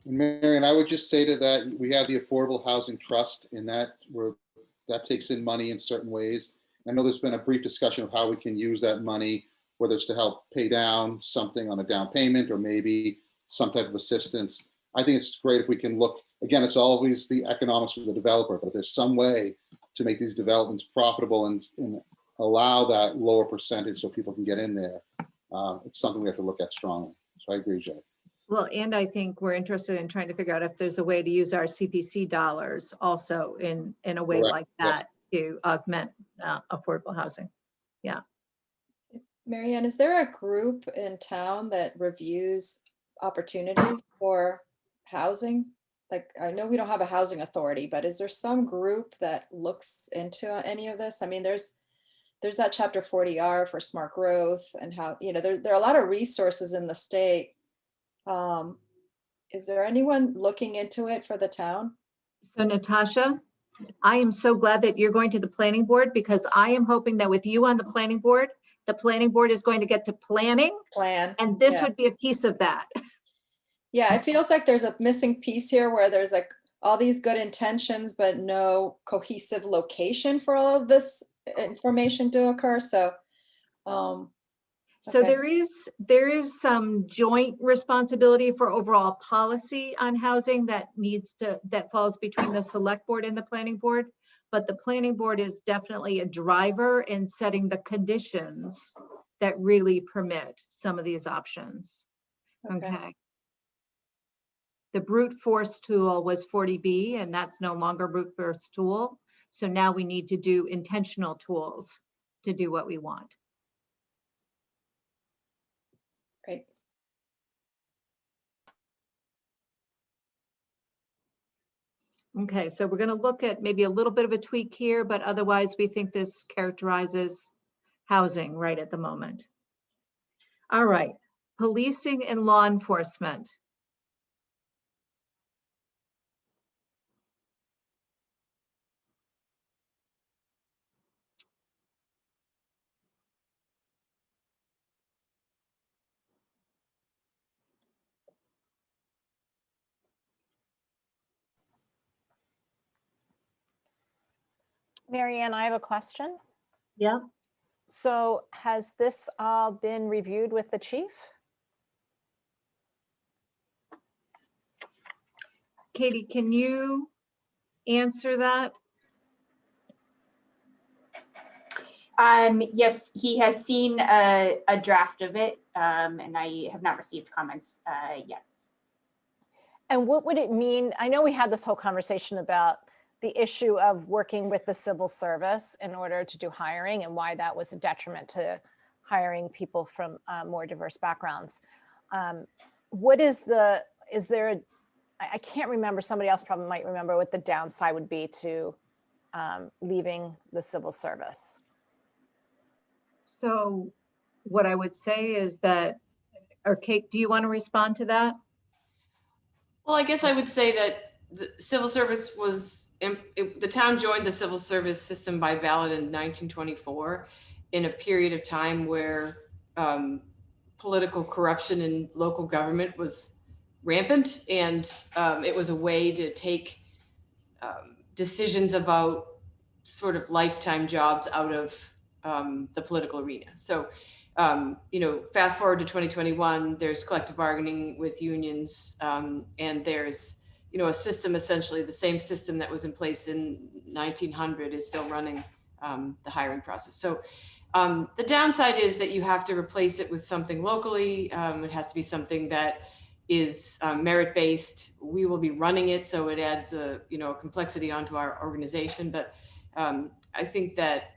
And Marion, I would just say to that, we have the Affordable Housing Trust in that, where that takes in money in certain ways. I know there's been a brief discussion of how we can use that money, whether it's to help pay down something on a down payment or maybe some type of assistance. I think it's great if we can look, again, it's always the economics of the developer, but if there's some way to make these developments profitable and allow that lower percentage so people can get in there, it's something we have to look at strongly. So I agree, Jay. Well, and I think we're interested in trying to figure out if there's a way to use our CPC dollars also in a way Correct. like that to augment affordable housing. Yeah. Marianne, is there a group in town that reviews opportunities for housing? Like, I know we don't have a housing authority, but is there some group that looks into any of this? I mean, there's that chapter 40R for smart growth and how, there are a lot of resources in the state. Is there anyone looking into it for the town? So Natasha, I am so glad that you're going to the planning board, because I am hoping that with you on the planning board is going to get to planning. And this would be a piece of that. Yeah, it feels like there's a missing piece here where there's like all these good intentions, but no cohesive location for all of this information to occur. So, So there is some joint responsibility for overall policy on housing that falls between the select board and the planning board. But the planning board is definitely a driver in setting the conditions that really permit some of these options. Okay. The brute force tool was 40B, and that's no longer brute force tool. So now we need to do intentional tools to do what we want. Great. Okay, so we're going to look at maybe a little bit of a tweak here, but otherwise we think this characterizes housing right at the moment. All right, policing and law enforcement. Marianne, I have a question. Yeah, So has this all been reviewed with the chief? Katie, can you answer that? Yes, he has seen a draft of it, and I have not received comments yet. And what would it mean? I know we had this whole conversation about the issue of working with the civil service in order to do hiring and why that was a detriment to hiring people from more diverse backgrounds. What is the, is there, I can't remember, somebody else probably might remember what the downside would be to leaving the civil service. So what I would say is that, or Kate, do you want to respond to that? Well, I guess I would say that the civil service was, the town joined the civil service system by ballot in 1924 in a period of time where political corruption in local government was rampant. And it was a way to take decisions about sort of lifetime jobs out of the political arena. So, fast forward to 2021, there's collective bargaining with unions, and there's, a system, essentially the same system that was in place in 1900 is still running the hiring process. So the downside is that you have to replace it with something locally. It has to be something that is merit-based. We will be running it, so it adds a complexity onto our organization. But I think that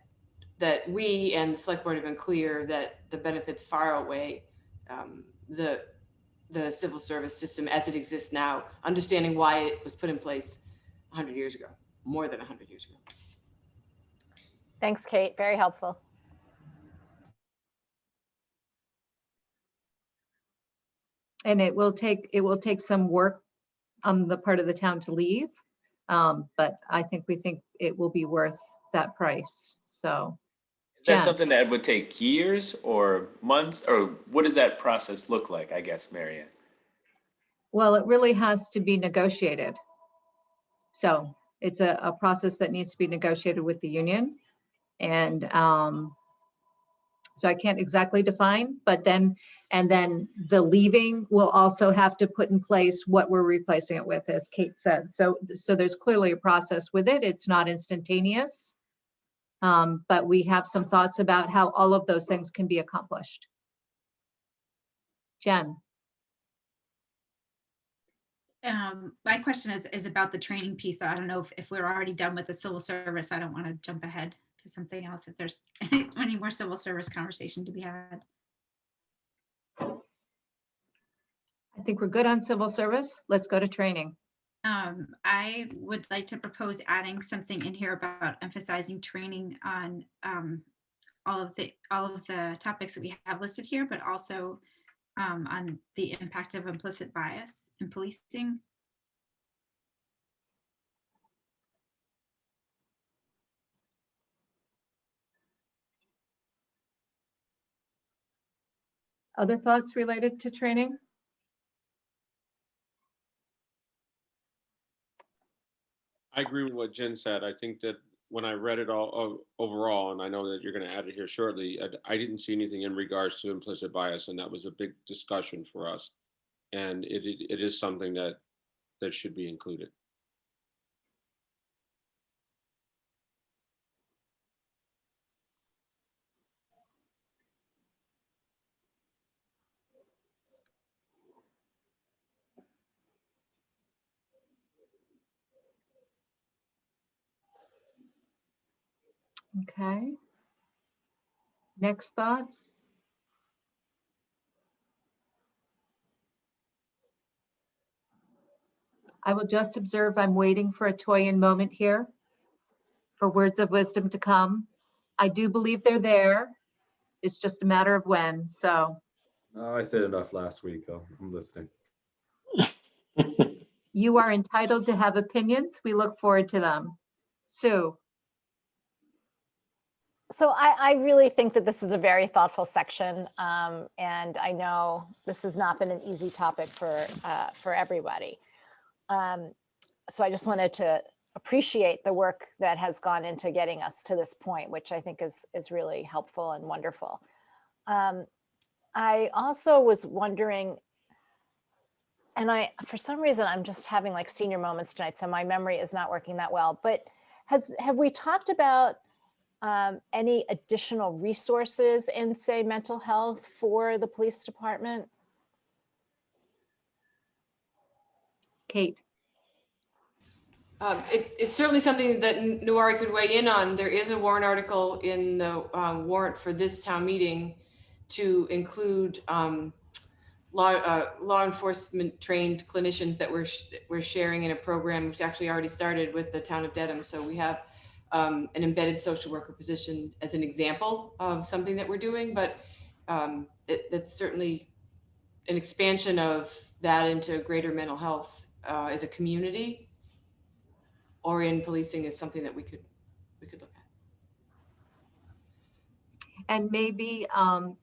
we and the select board have been clear that the benefits far outweigh the civil service system as it exists now, understanding why it was put in place 100 years ago, more than 100 years ago. Thanks, Kate. Very helpful. And it will take some work on the part of the town to leave. But we think it will be worth that price. So. Is that Jen. something that would take years or months, or what does that process look like, I guess, Marianne? Well, it really has to be negotiated. So it's a process that needs to be negotiated with the union. And so I can't exactly define, but then the leaving will also have to put in place what we're replacing it with, as Kate said. So there's clearly a process with it. It's not instantaneous. But we have some thoughts about how all of those things can be accomplished. Jen. My question is about the training piece. So I don't know if we're already done with the civil service. I don't want to jump ahead to something else if there's any more civil service conversation to be had. I think we're good on civil service. Let's go to training. I would like to propose adding something in here about emphasizing training on all of the topics that we have listed here, but also on the impact of implicit bias in policing. Other thoughts related to training? I agree with what Jen said. I think that when I read it all overall, and I know that you're going to add it here shortly, I didn't see anything in regards to implicit bias, and that was a big discussion for us. And it is something that should be included. Okay. Next thoughts? I will just observe I'm waiting for a Toyin moment here for words of wisdom to come. I do believe they're there. It's just a matter of when. So I said enough last week. I'm listening. you are entitled to have opinions. We look forward to them. Sue. So I really think that this is a very thoughtful section, and I know this has not been an easy topic for everybody. So I just wanted to appreciate the work that has gone into getting us to this point, which I think is really helpful and wonderful. I also was wondering, and for some reason, I'm just having like senior moments tonight, so my memory is not working that well, but have we talked about any additional resources in, say, mental health for the police department? Kate. It's certainly something that Nuwari could weigh in on. There is a warrant article in the warrant for this town meeting to include law enforcement trained clinicians that we're sharing in a program which actually already started with the town of Dedham. So we have an embedded social worker position as an example of something that we're doing, but that's certainly an expansion of that into greater mental health as a community or in policing is something that we could look at. And maybe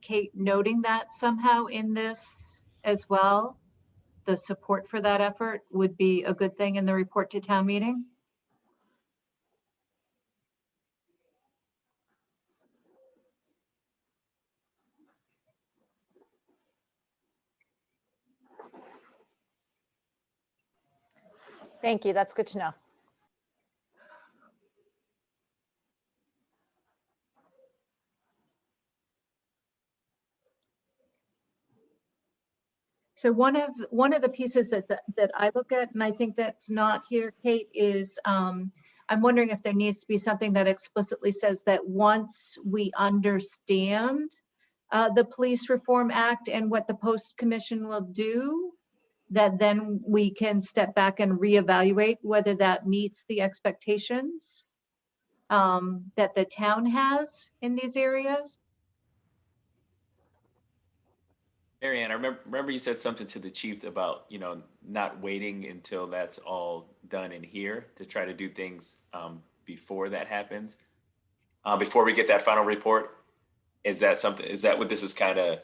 Kate noting that somehow in this as well, the support for that effort would be a good thing in the report to town meeting. Thank you, that's good to know. So one of the pieces that I look at, and I think that's not here, Kate, is I'm wondering if there needs to be something that explicitly says that once we understand the Police Reform Act and what the Post Commission will do, that then we can step back and reevaluate whether that meets the expectations that the town has in these areas. Marianne, I remember you said something to the chief about, not waiting until that's all done in here to try to do things before that happens, before we get that final report. Is that what this is kind of,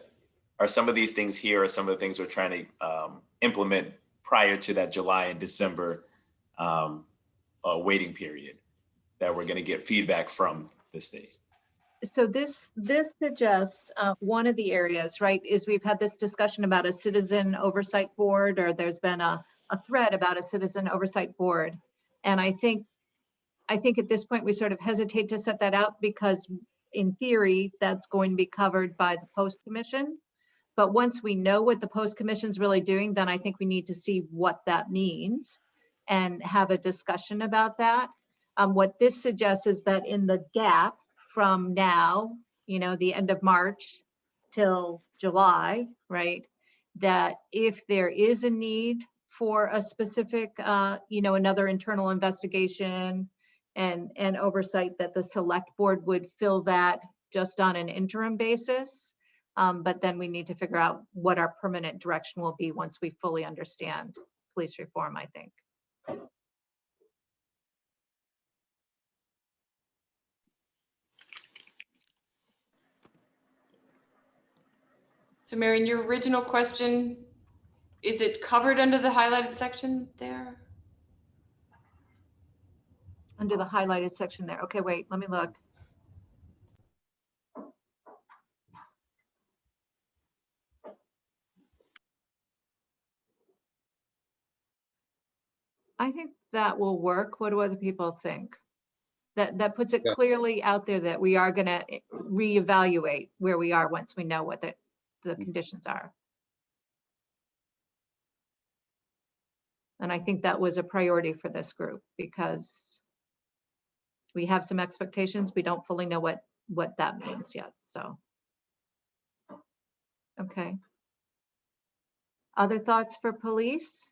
are some of these things here or some of the things we're trying to implement prior to that July and December waiting period that we're going to get feedback from the state? So this suggests one of the areas, right, is we've had this discussion about a citizen oversight board, or there's been a thread about a citizen oversight board. And I think at this point we sort of hesitate to set that out because in theory, that's going to be covered by the Post Commission. But once we know what the Post Commission is really doing, then I think we need to see what that means and have a discussion about that. What this suggests is that in the gap from now, the end of March till July, right, that if there is a need for a specific, another internal investigation and oversight, that the select board would fill that just on an interim basis. But then we need to figure out what our permanent direction will be once we fully understand police reform, I think. So Marion, your original question, is it covered under the highlighted section there? Under the highlighted section there. Okay, wait, let me look. I think that will work. What do other people think? That puts it Yeah. clearly out there that we are going to reevaluate where we are once we know what the conditions are. And I think that was a priority for this group because we have some expectations. We don't fully know what that means yet. So, okay. Other thoughts for police?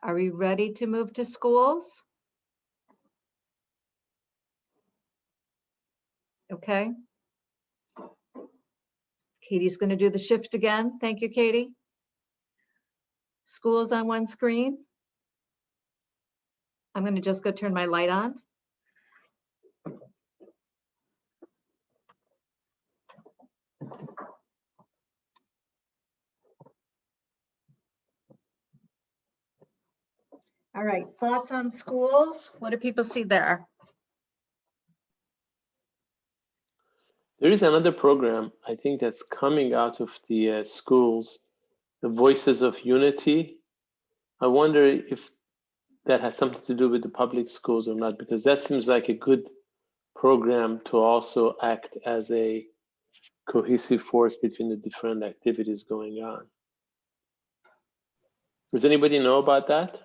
Are we ready to move to schools? Okay. Katie's going to do the shift again. Thank you, Katie. Schools on one screen. I'm going to just go turn my light on. All right, thoughts on schools? What do people see there? There is another program, I think, that's coming out of the schools, the Voices of Unity. I wonder if that has something to do with the public schools or not, because that seems like a good program to also act as a cohesive force between the different activities going on. Does anybody know about that?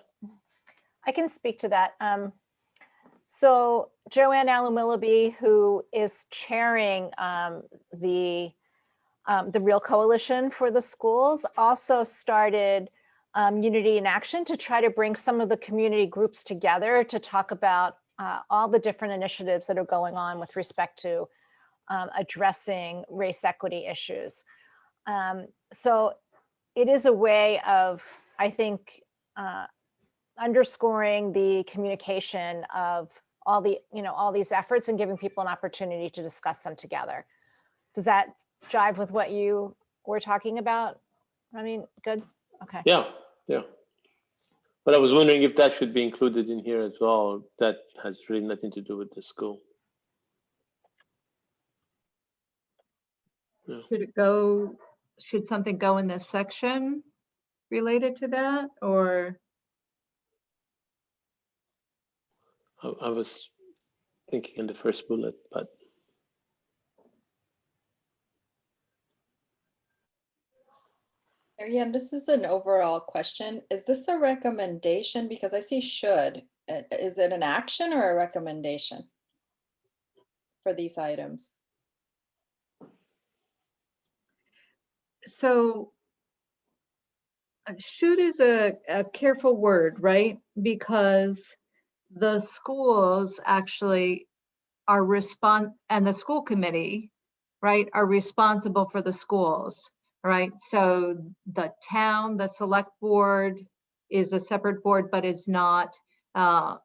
I can speak to that. So Joanne Allen Willoughby, who is chairing the Real Coalition for the Schools, also started Unity in Action to try to bring some of the community groups together to talk about all the different initiatives that are going on with respect to addressing race equity issues. So it is a way of, I think, underscoring the communication of all the, all these efforts and giving people an opportunity to discuss them together. Does that jive with what you were talking about? I mean, good. Okay. Yeah. But I was wondering if that should be included in here as well. That has really nothing to do with the school. Yeah. Should something go in this section related to that, or? I was thinking in the first bullet, but Marianne, this is an overall question. Is this a recommendation? Because I see should. Is it an action or a recommendation for these items? So should is a careful word, right? Because the schools actually are and the school committee, right, are responsible for the schools, right? So the town, the select board is a separate board, but it's not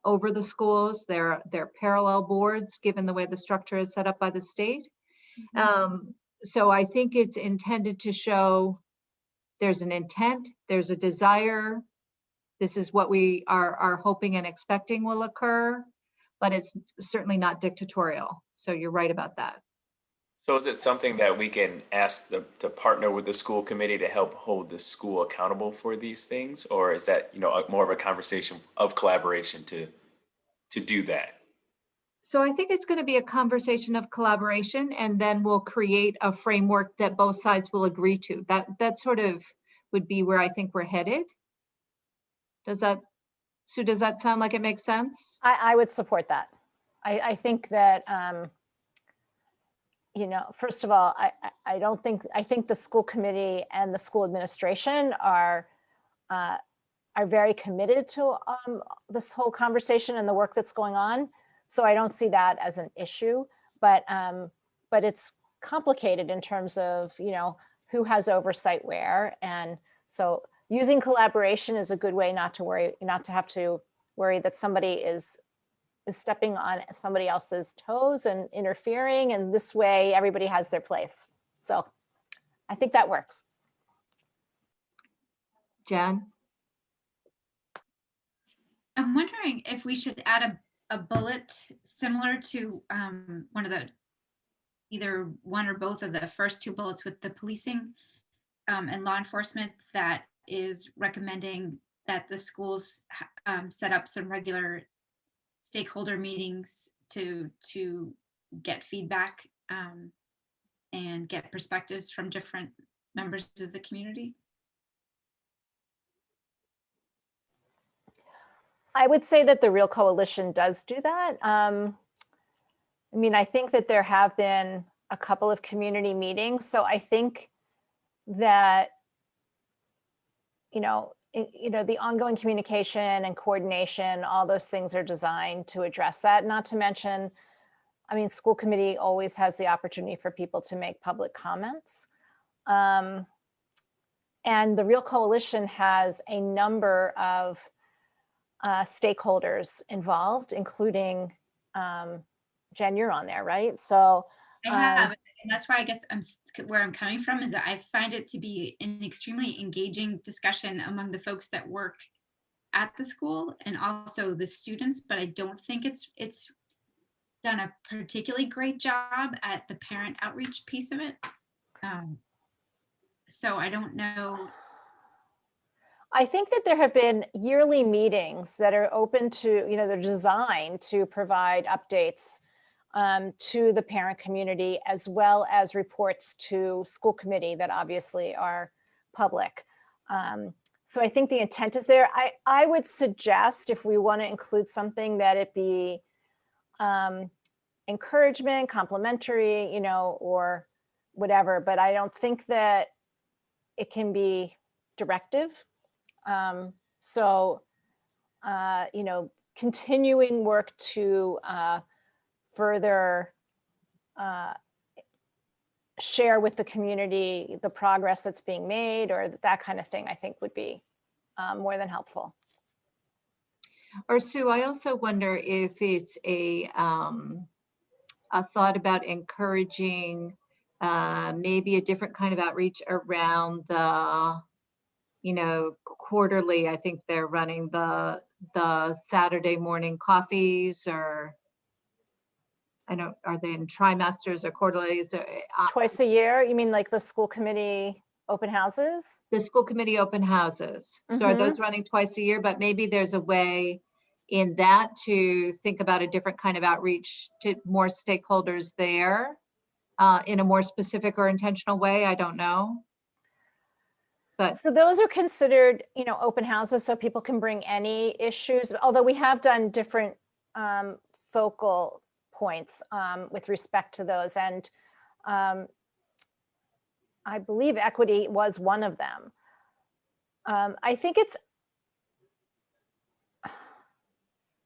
over the schools. They're parallel boards, given the way the structure is set up by the state. So I think it's intended to show there's an intent, there's a desire. This is what we are hoping and expecting will occur, but it's certainly not dictatorial. So you're right about that. So is it something that we can ask to partner with the school committee to help hold the school accountable for these things? Or is that, more of a conversation of collaboration to do that? So I think it's going to be a conversation of collaboration, and then we'll create a framework that both sides will agree to. That sort of would be where I think we're headed. Does that sound like it makes sense? I would support that. I think that, first of all, I think the school committee and the school administration are very committed to this whole conversation and the work that's going on. So I don't see that as an issue, but it's complicated in terms of, who has oversight where. And so using collaboration is a good way not to have to worry that somebody is stepping on somebody else's toes and interfering. And this way everybody has their place. So I think that works. Jen? I'm wondering if we should add a bullet similar to one of the, either one or both of the first two bullets with the policing and law enforcement, that is recommending that the schools set up some regular stakeholder meetings to get feedback and get perspectives from different members of the community. I would say that the Real Coalition does do that. I think that there have been a couple of community meetings. So I think that, the ongoing communication and coordination, all those things are designed to address that. Not to mention, school committee always has the opportunity for people to make public comments. And the Real Coalition has a number of stakeholders involved, including Jen, you're on there, right? So I have, and that's why I guess where I'm coming from is that I find it to be an extremely engaging discussion among the folks that work at the school and also the students, but I don't think it's done a particularly great job at the parent outreach piece of it. So I don't know. I think that there have been yearly meetings that are open to, they're designed to provide updates to the parent community, as well as reports to school committee that obviously are public. So I think the intent is there. I would suggest, if we want to include something, that it be encouragement, complimentary, or whatever, but I don't think that it can be directive. Continuing work to further share with the community the progress that's being made, or that kind of thing, I think would be more than helpful. Or Sue, I also wonder if it's a thought about encouraging maybe a different kind of outreach around the, quarterly. I think they're running the Saturday morning coffees, or are they in trimesters or quarterlies? Twice a year? You mean like the school committee open houses? The school committee open houses. So are those running twice a year? But maybe there's a way in that to think about a different kind of outreach to more stakeholders there in a more specific or intentional way. I don't know. But so those are considered, open houses, so people can bring any issues, although we have done different focal points with respect to those. And I believe equity was one of them. I think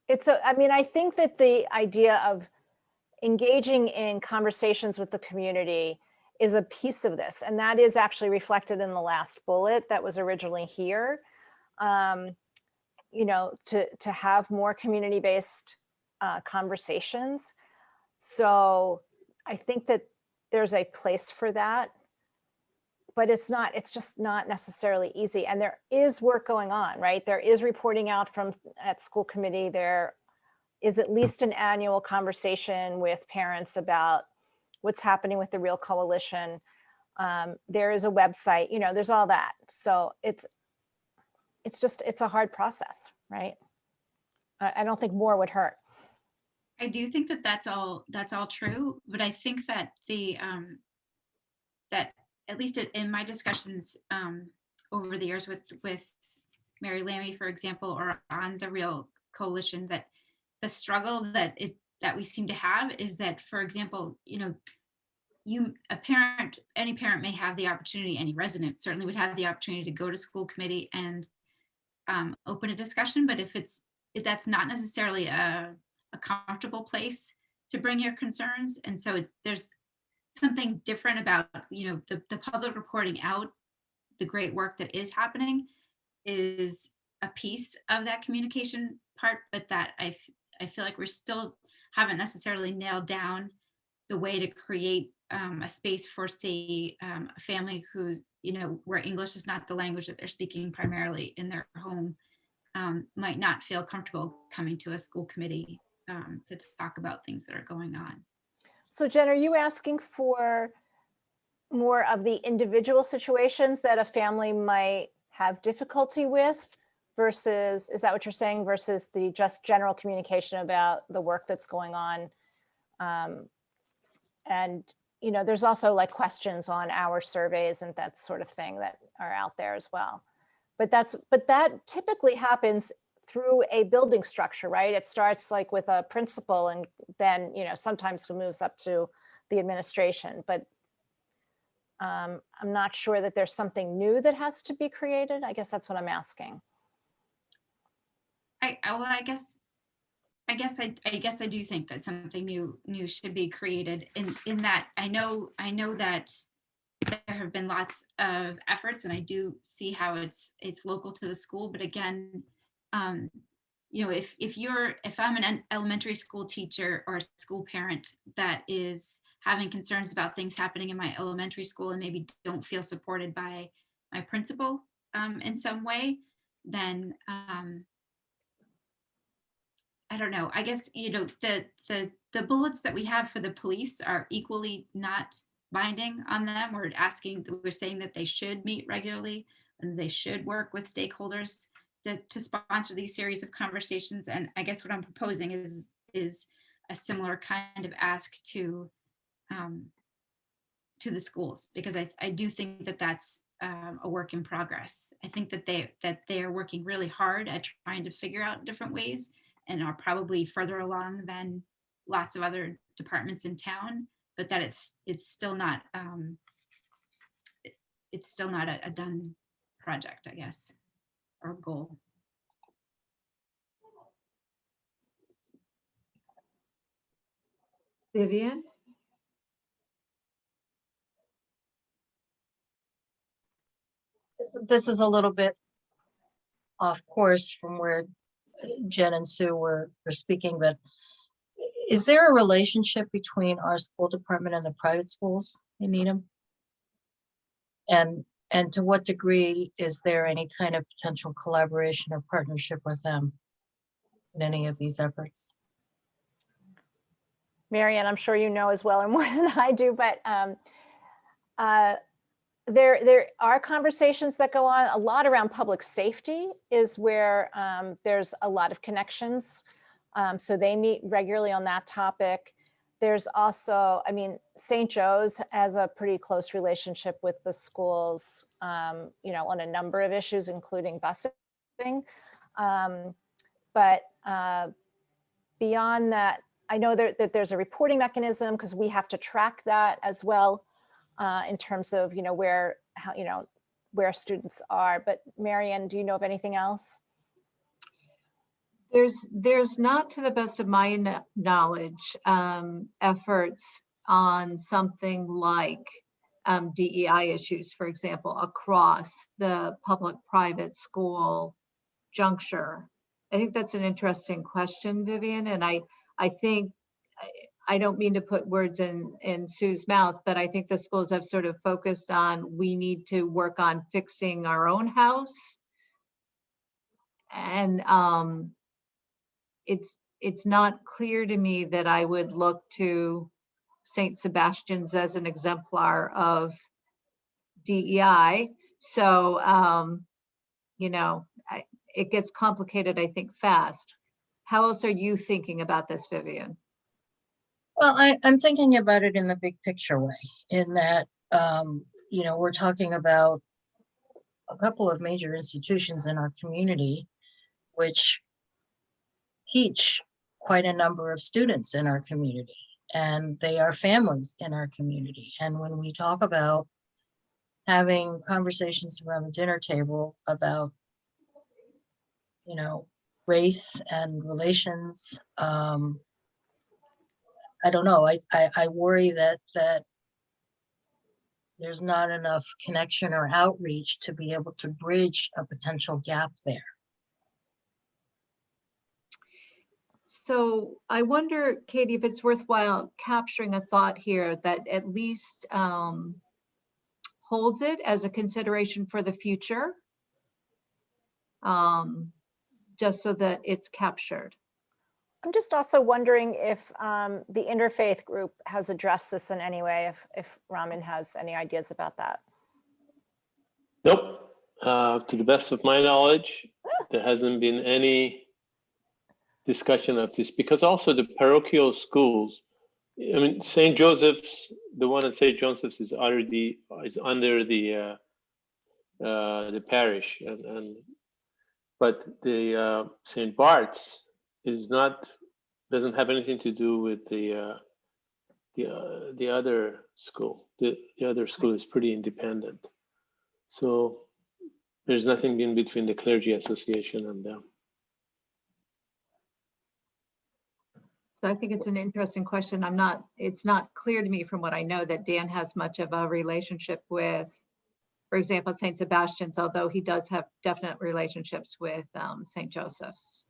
I think that the idea of engaging in conversations with the community is a piece of this. And that is actually reflected in the last bullet that was originally here. To have more community-based conversations. So I think that there's a place for that, but it's just not necessarily easy. And there is work going on, right? There is reporting out at school committee. There is at least an annual conversation with parents about what's happening with the Real Coalition. There is a website, there's all that. So it's a hard process, right? I don't think more would hurt. I do think that that's all true, but I think that that at least in my discussions over the years with Mary Lammy, for example, or on the Real Coalition, that the struggle that we seem to have is that, for example, any parent may have the opportunity, any resident certainly would have the opportunity to go to school committee and open a discussion, but if that's not necessarily a comfortable place to bring your concerns, and so there's something different about the public reporting out the great work that is happening is a piece of that communication part, but that I feel like we're still haven't necessarily nailed down the way to create a space for, say, a family who, where English is not the language that they're speaking primarily in their home, might not feel comfortable coming to a school committee to talk about things that are going on. So Jen, are you asking for more of the individual situations that a family might have difficulty with versus, is that what you're saying, versus the just general communication about the work that's going on? And, there's also like questions on our surveys and that sort of thing that are out there as well. But that typically happens through a building structure, right? It starts like with a principal and then, sometimes it moves up to the administration, but I'm not sure that there's something new that has to be created. I guess that's what I'm asking. I guess I do think that something new should be created in that I know that there have been lots of efforts and I do see how it's local to the school, but again, you know, if I'm an elementary school teacher or a school parent that is having concerns about things happening in my elementary school and maybe don't feel supported by my principal in some way, then I don't know. I guess, you know, the bullets that we have for the police are equally not binding on them. We're saying that they should meet regularly and they should work with stakeholders to sponsor these series of conversations. And I guess what I'm proposing is a similar kind of ask to the schools, because I do think that that's a work in progress. I think that they are working really hard at trying to figure out different ways and are probably further along than lots of other departments in town, but that it's still not a done project, I guess, or goal. Vivian? This is a little bit off course from where Jen and Sue were speaking, but is there a relationship between our school department and the private schools in Needham? And to what degree is there any kind of potential collaboration or partnership with them in any of these efforts? Marianne, I'm sure you know as well or more than I do, but there are conversations that go on. A lot around public safety is where there's a lot of connections. So they meet regularly on that topic. There's also, I mean, St. Joe's has a pretty close relationship with the schools, you know, on a number of issues, including busing. But beyond that, I know that there's a reporting mechanism because we have to track that as well in terms of, you know, where students are. But Marianne, do you know of anything else? There's not, to the best of my knowledge, efforts on something like DEI issues, for example, across the public-private school juncture. I think that's an interesting question, Vivian, and I think, I don't mean to put words in Sue's mouth, but I think the schools have sort of focused on, we need to work on fixing our own house. And it's not clear to me that I would look to St. Sebastian's as an exemplar of DEI. So, you know, it gets complicated, I think, fast. How else are you thinking about this, Vivian? Well, I'm thinking about it in the big picture way, in that, you know, we're talking about a couple of major institutions in our community, which teach quite a number of students in our community, and they are families in our community. And when we talk about having conversations around the dinner table about, you know, race and relations, I don't know, I worry that there's not enough connection or outreach to be able to bridge a potential gap there. So I wonder, Katie, if it's worthwhile capturing a thought here that at least holds it as a consideration for the future, just so that it's captured. I'm just also wondering if the interfaith group has addressed this in any way, if Ramin has any ideas about that. Nope. To the best of my knowledge, there hasn't been any discussion of this, because also the parochial schools, I mean, St. Joseph's, the one at St. Joseph's is under the parish, but the St. Bart's doesn't have anything to do with the other school. The other school is pretty independent. So there's nothing in between the clergy association and them. So I think it's an interesting question. It's not clear to me from what I know that Dan has much of a relationship with, for example, St. Sebastian's, although he does have definite relationships with St. Joseph's.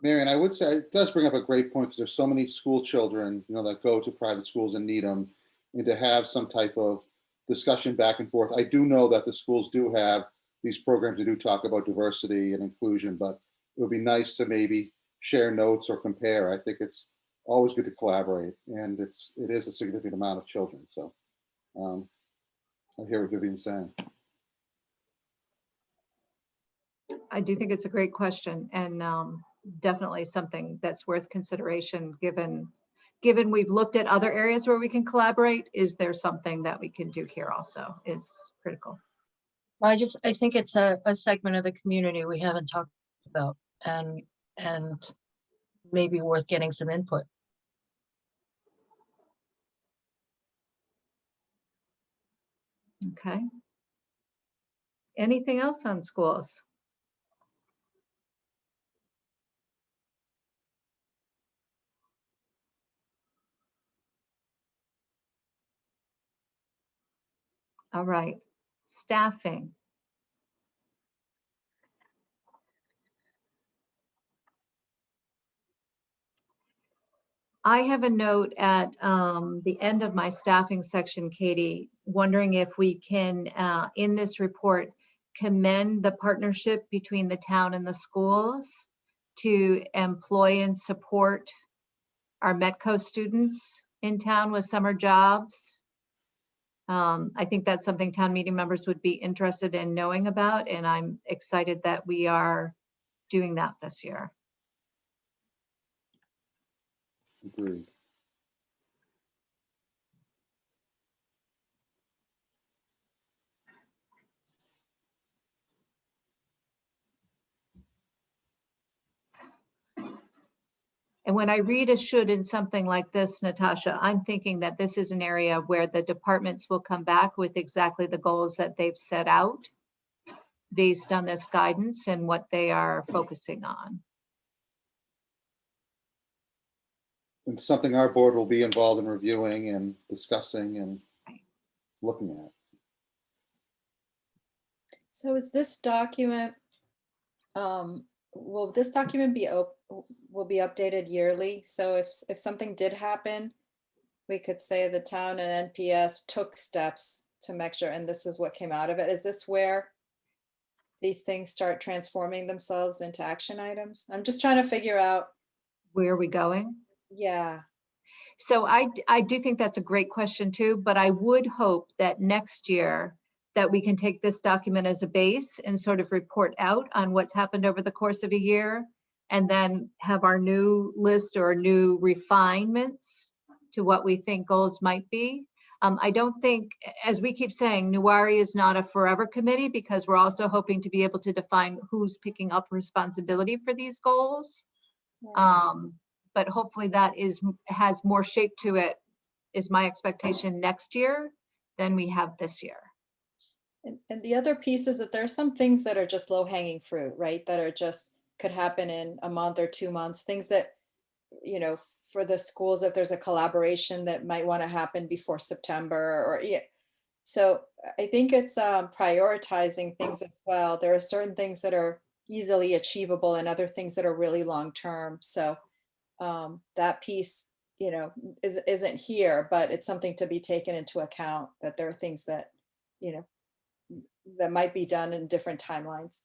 Marion, I would say it does bring up a great point because there's so many school children, that go to private schools in Needham, and to have some type of discussion back and forth. I do know that the schools do have these programs that do talk about diversity and inclusion, but it would be nice to maybe share notes or compare. I think it's always good to collaborate, and it is a significant amount of children. So I hear what Vivian's saying. I do think it's a great question, and definitely something that's worth consideration given we've looked at other areas where we can collaborate. Is there something that we can do here also is critical. Well, I think it's a segment of the community we haven't talked about, and maybe worth getting some input. Okay. Anything else on schools? All right, staffing. I have a note at the end of my staffing section, Katie, wondering if we can, in this report, commend the partnership between the town and the schools to employ and support our Metco students in town with summer jobs. I think that's something town meeting members would be interested in knowing about, and I'm excited that we are doing that this year. Agreed. And when I read a should in something like this, Natasha, I'm thinking that this is an area where the departments will come back with exactly the goals that they've set out based on this guidance and what they are focusing on. And something our board will be involved in reviewing and discussing and looking at. So is this document, will this document be will be updated yearly? So if something did happen, we could say the town and NPS took steps to make sure, and this is what came out of it. Is this where these things start transforming themselves into action items? I'm just trying to figure out. Where are we going? Yeah. So I do think that's a great question too, but I would hope that next year that we can take this document as a base and sort of report out on what's happened over the course of a year, and then have our new list or new refinements to what we think goals might be. I don't think, as we keep saying, Nuwari is not a forever committee, because we're also hoping to be able to define who's picking up responsibility for these goals. But hopefully that has more shape to it, is my expectation next year than we have this year. And the other piece is that there are some things that are just low hanging fruit, right? That are just could happen in a month or 2 months, things that, for the schools, if there's a collaboration that might want to happen before September or, yeah. So I think it's prioritizing things as well. There are certain things that are easily achievable and other things that are really long-term. So that piece, isn't here, but it's something to be taken into account, that there are things that, that might be done in different timelines.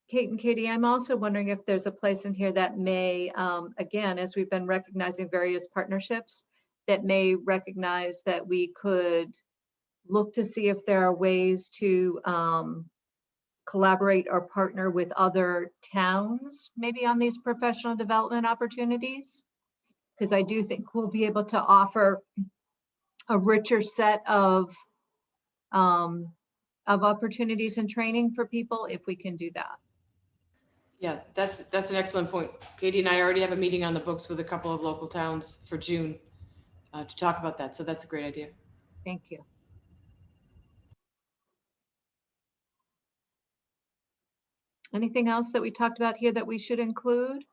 Kate and Katie, I'm also wondering if there's a place in here that may, again, as we've been recognizing various partnerships, that may recognize that we could look to see if there are ways to collaborate or partner with other towns, maybe on these professional development opportunities. Because I do think we'll be able to offer a richer set of opportunities and training for people if we can do that. Yeah, that's an excellent point. Katie and I already have a meeting on the books with a couple of local towns for June to talk about that. So that's a great idea. Thank you. Anything else that we talked about here that we should include?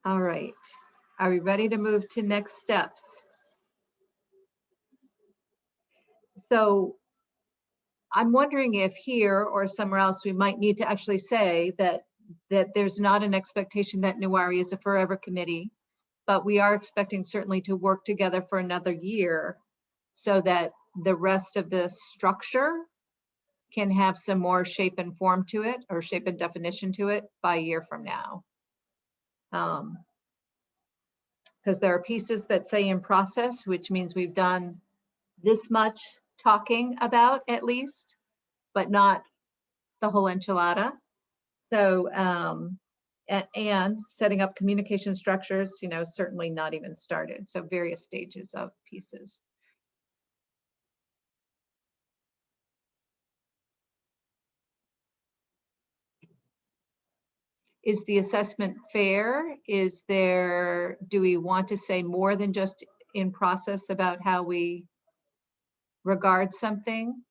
All right. Are we ready to move to next steps? So I'm wondering if here or somewhere else, we might need to actually say that there's not an expectation that Newari is a forever committee, but we are expecting certainly to work together for another year so that the rest of the structure can have some more shape and form to it, or shape and definition to it by a year from now. Because there are pieces that say in process, which means we've done this much talking about at least, but not the whole enchilada. So, and setting up communication structures, certainly not even started. So various stages of pieces. Is the assessment fair? Do we want to say more than just in process about how we regard something?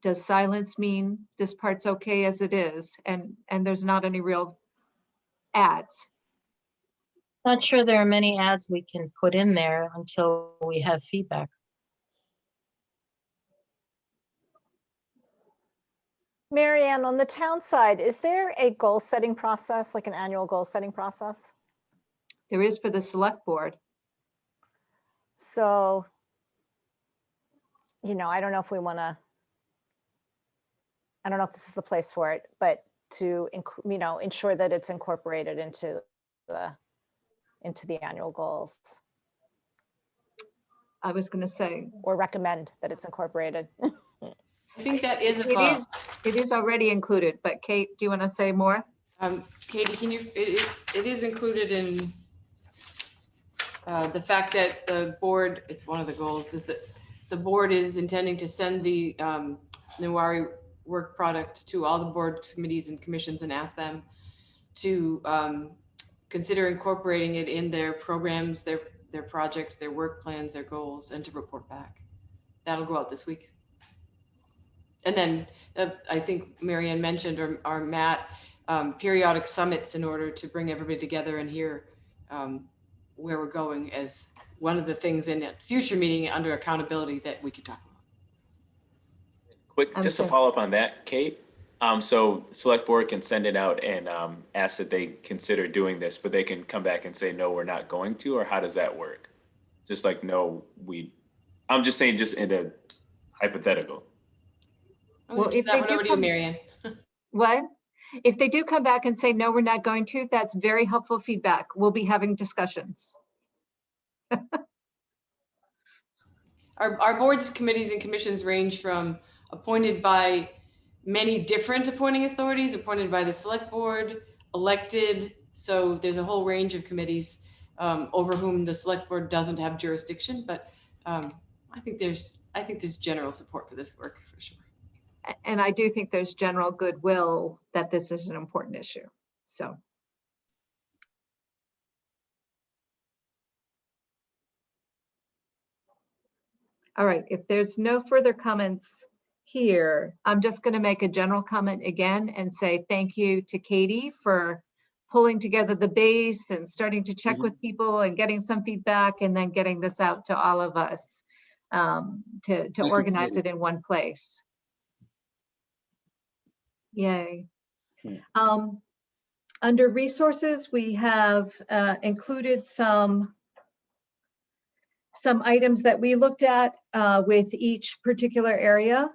Does silence mean this part's okay as it is and there's not any real ads? Not sure there are many ads we can put in there until we have feedback. Marianne, on the town side, is there a goal setting process, like an annual goal setting process? There is for the select board. So, I don't know if we want to, I don't know if this is the place for it, but to, ensure that it's incorporated into the annual goals, I was going to say. or recommend that it's incorporated. I think that is a It cost. it is already included, but Kate, do you want to say more? Katie, can you, it is included in the fact that the board, it's one of the goals, is that the board is intending to send the Newari work product to all the board committees and commissions and ask them to consider incorporating it in their programs, their projects, their work plans, their goals, and to report back. That'll go out this week. And then I think Marianne mentioned, or Matt, periodic summits in order to bring everybody together and hear where we're going as one of the things in a future meeting under accountability that we could talk about. Quick, just to follow up on that, Kate. So select board can send it out and ask that they consider doing this, but they can come back and say, no, we're not going to, or how does that work? Just like, no, I'm just saying, just in a hypothetical. Well, if they do come, Marianne. What? If they do come back and say, no, we're not going to, that's very helpful feedback. We'll be having discussions. Our boards, committees, and commissions range from appointed by many different appointing authorities, appointed by the select board, elected. So there's a whole range of committees over whom the select board doesn't have jurisdiction. But I think there's general support for this work for sure. And I do think there's general goodwill that this is an important issue. So. All right, if there's no further comments here, I'm just going to make a general comment again and say thank you to Katie for pulling together the base and starting to check with people and getting some feedback and then getting this out to all of us to organize it in one place. Yay. Under resources, we have included some items that we looked at with each particular area.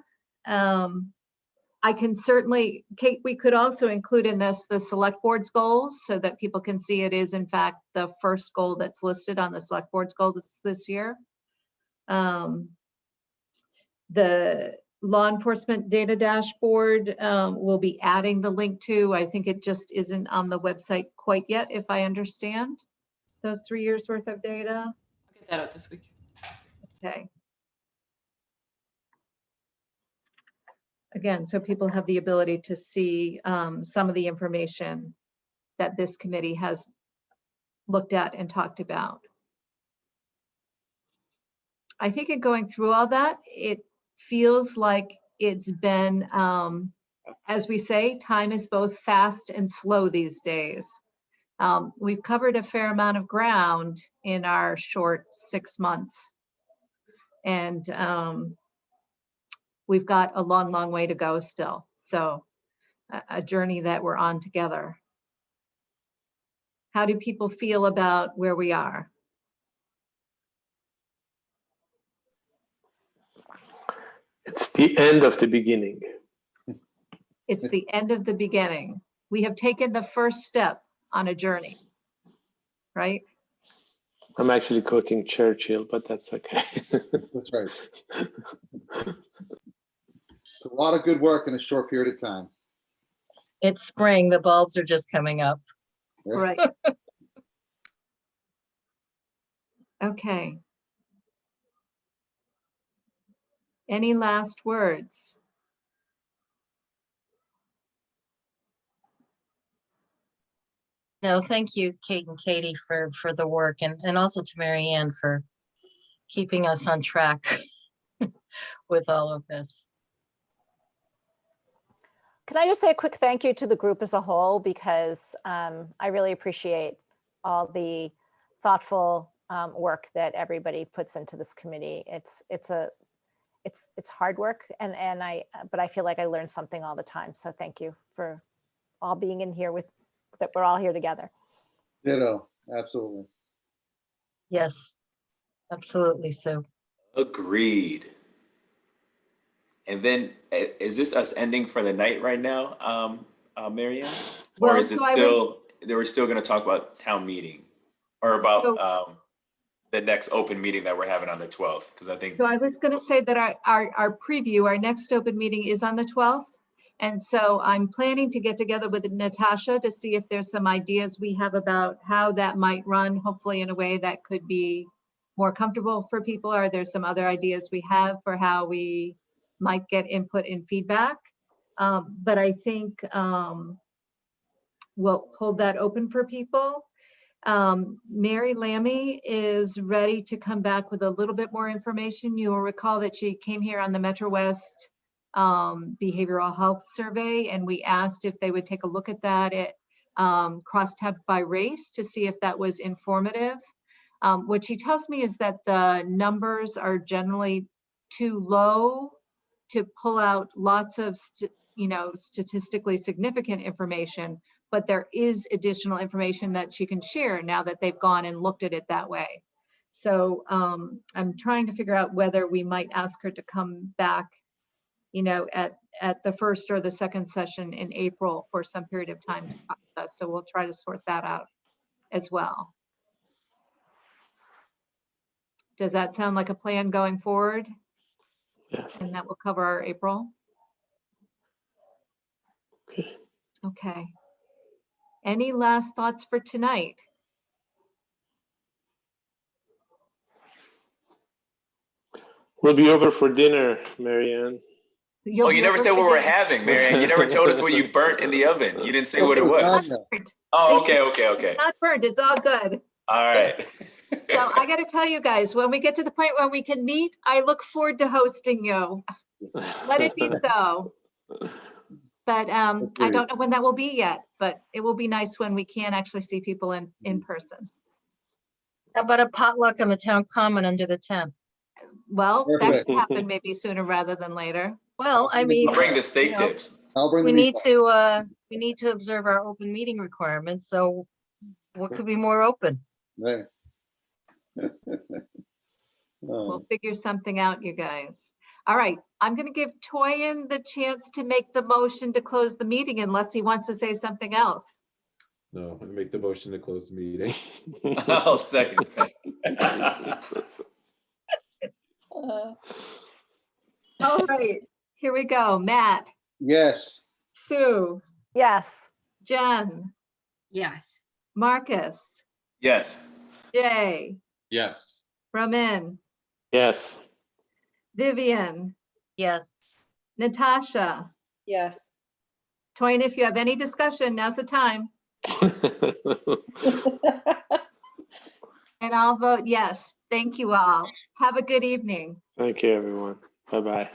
I can certainly, Kate, we could also include in this the select board's goals so that people can see it is in fact the first goal that's listed on the select board's goal this year. The law enforcement data dashboard we'll be adding the link to. I think it just isn't on the website quite yet, if I understand those 3 years worth of data. I'll get that out this week. Okay. Again, so people have the ability to see some of the information that this committee has looked at and talked about. I think in going through all that, it feels like it's been, as we say, time is both fast and slow these days. We've covered a fair amount of ground in our short 6 months. And we've got a long, long way to go still. So a journey that we're on together. How do people feel about where we are? It's the end of the beginning. It's the end of the beginning. We have taken the first step on a journey, right? I'm actually quoting Churchill, but that's okay. That's right. It's a lot of good work in a short period of time. It's spring, the bulbs are just coming up. Right. Okay. Any last words? No, thank you, Kate and Katie, for the work, and also to Mary Ann for keeping us on track with all of this. Can I just say a quick thank you to the group as a whole, because I really appreciate all the thoughtful work that everybody puts into this committee. It's hard work, but I feel like I learn something all the time. So thank you for all being in here that we're all here together. Ditto, absolutely. Yes, absolutely, Sue. Agreed. And then is this us ending for the night right now, Mary Ann? Or Well, is it so I was- still, they were still gonna talk about town meeting? Or about So- the next open meeting that we're having on the 12th? Because I think, So I was going to say that our preview, our next open meeting is on the 12th. And so I'm planning to get together with Natasha to see if there's some ideas we have about how that might run, hopefully in a way that could be more comfortable for people. Are there some other ideas we have for how we might get input and feedback? But I think we'll hold that open for people. Mary Lammy is ready to come back with a little bit more information. You will recall that she came here on the Metro West behavioral health survey, and we asked if they would take a look at that at crosstab by race to see if that was informative. What she tells me is that the numbers are generally too low to pull out lots of statistically significant information, but there is additional information that she can share now that they've gone and looked at it that way. So I'm trying to figure out whether we might ask her to come back, at the first or the second session in April for some period of time to talk with us. So we'll try to sort that out as well. Does that sound like a plan going forward? Yes. And that will cover our April? Okay. Okay. Any last thoughts for tonight? We'll be over for dinner, Mary Ann. You'll oh, you be never over said for what we're dinner. having, Mary Ann. You never told us what you burnt in the oven. You didn't say what it was. Burnt. Oh, okay. It's not burnt, it's all good. All right. So I gotta tell you guys, when we get to the point where we can meet, I look forward to hosting you. Let it be so. But I don't know when that will be yet, but it will be nice when we can actually see people in person. How about a potluck on the town common under the tent? Well, that Perfect. could happen maybe sooner rather than later. Well, I mean, I'll bring the steak you know, tips. I'll bring we the need meatball. we need to observe our open meeting requirements. So what could be more open? Hey. We'll figure something out, you guys. All right, I'm gonna give Toyin the chance to make the motion to close the meeting unless he wants to say something else. No, I make the motion to close the meeting. I'll second that. All right, here we go. Matt, Yes. Sue, Yes. Jen, Yes. Marcus, Yes. Jay, Yes. Ramin, Yes. Vivian, Yes. Natasha. Yes. Toyin, if you have any discussion, now's the time. And I'll vote yes. Thank you all. Have a good evening. Thank you, everyone. Bye-bye.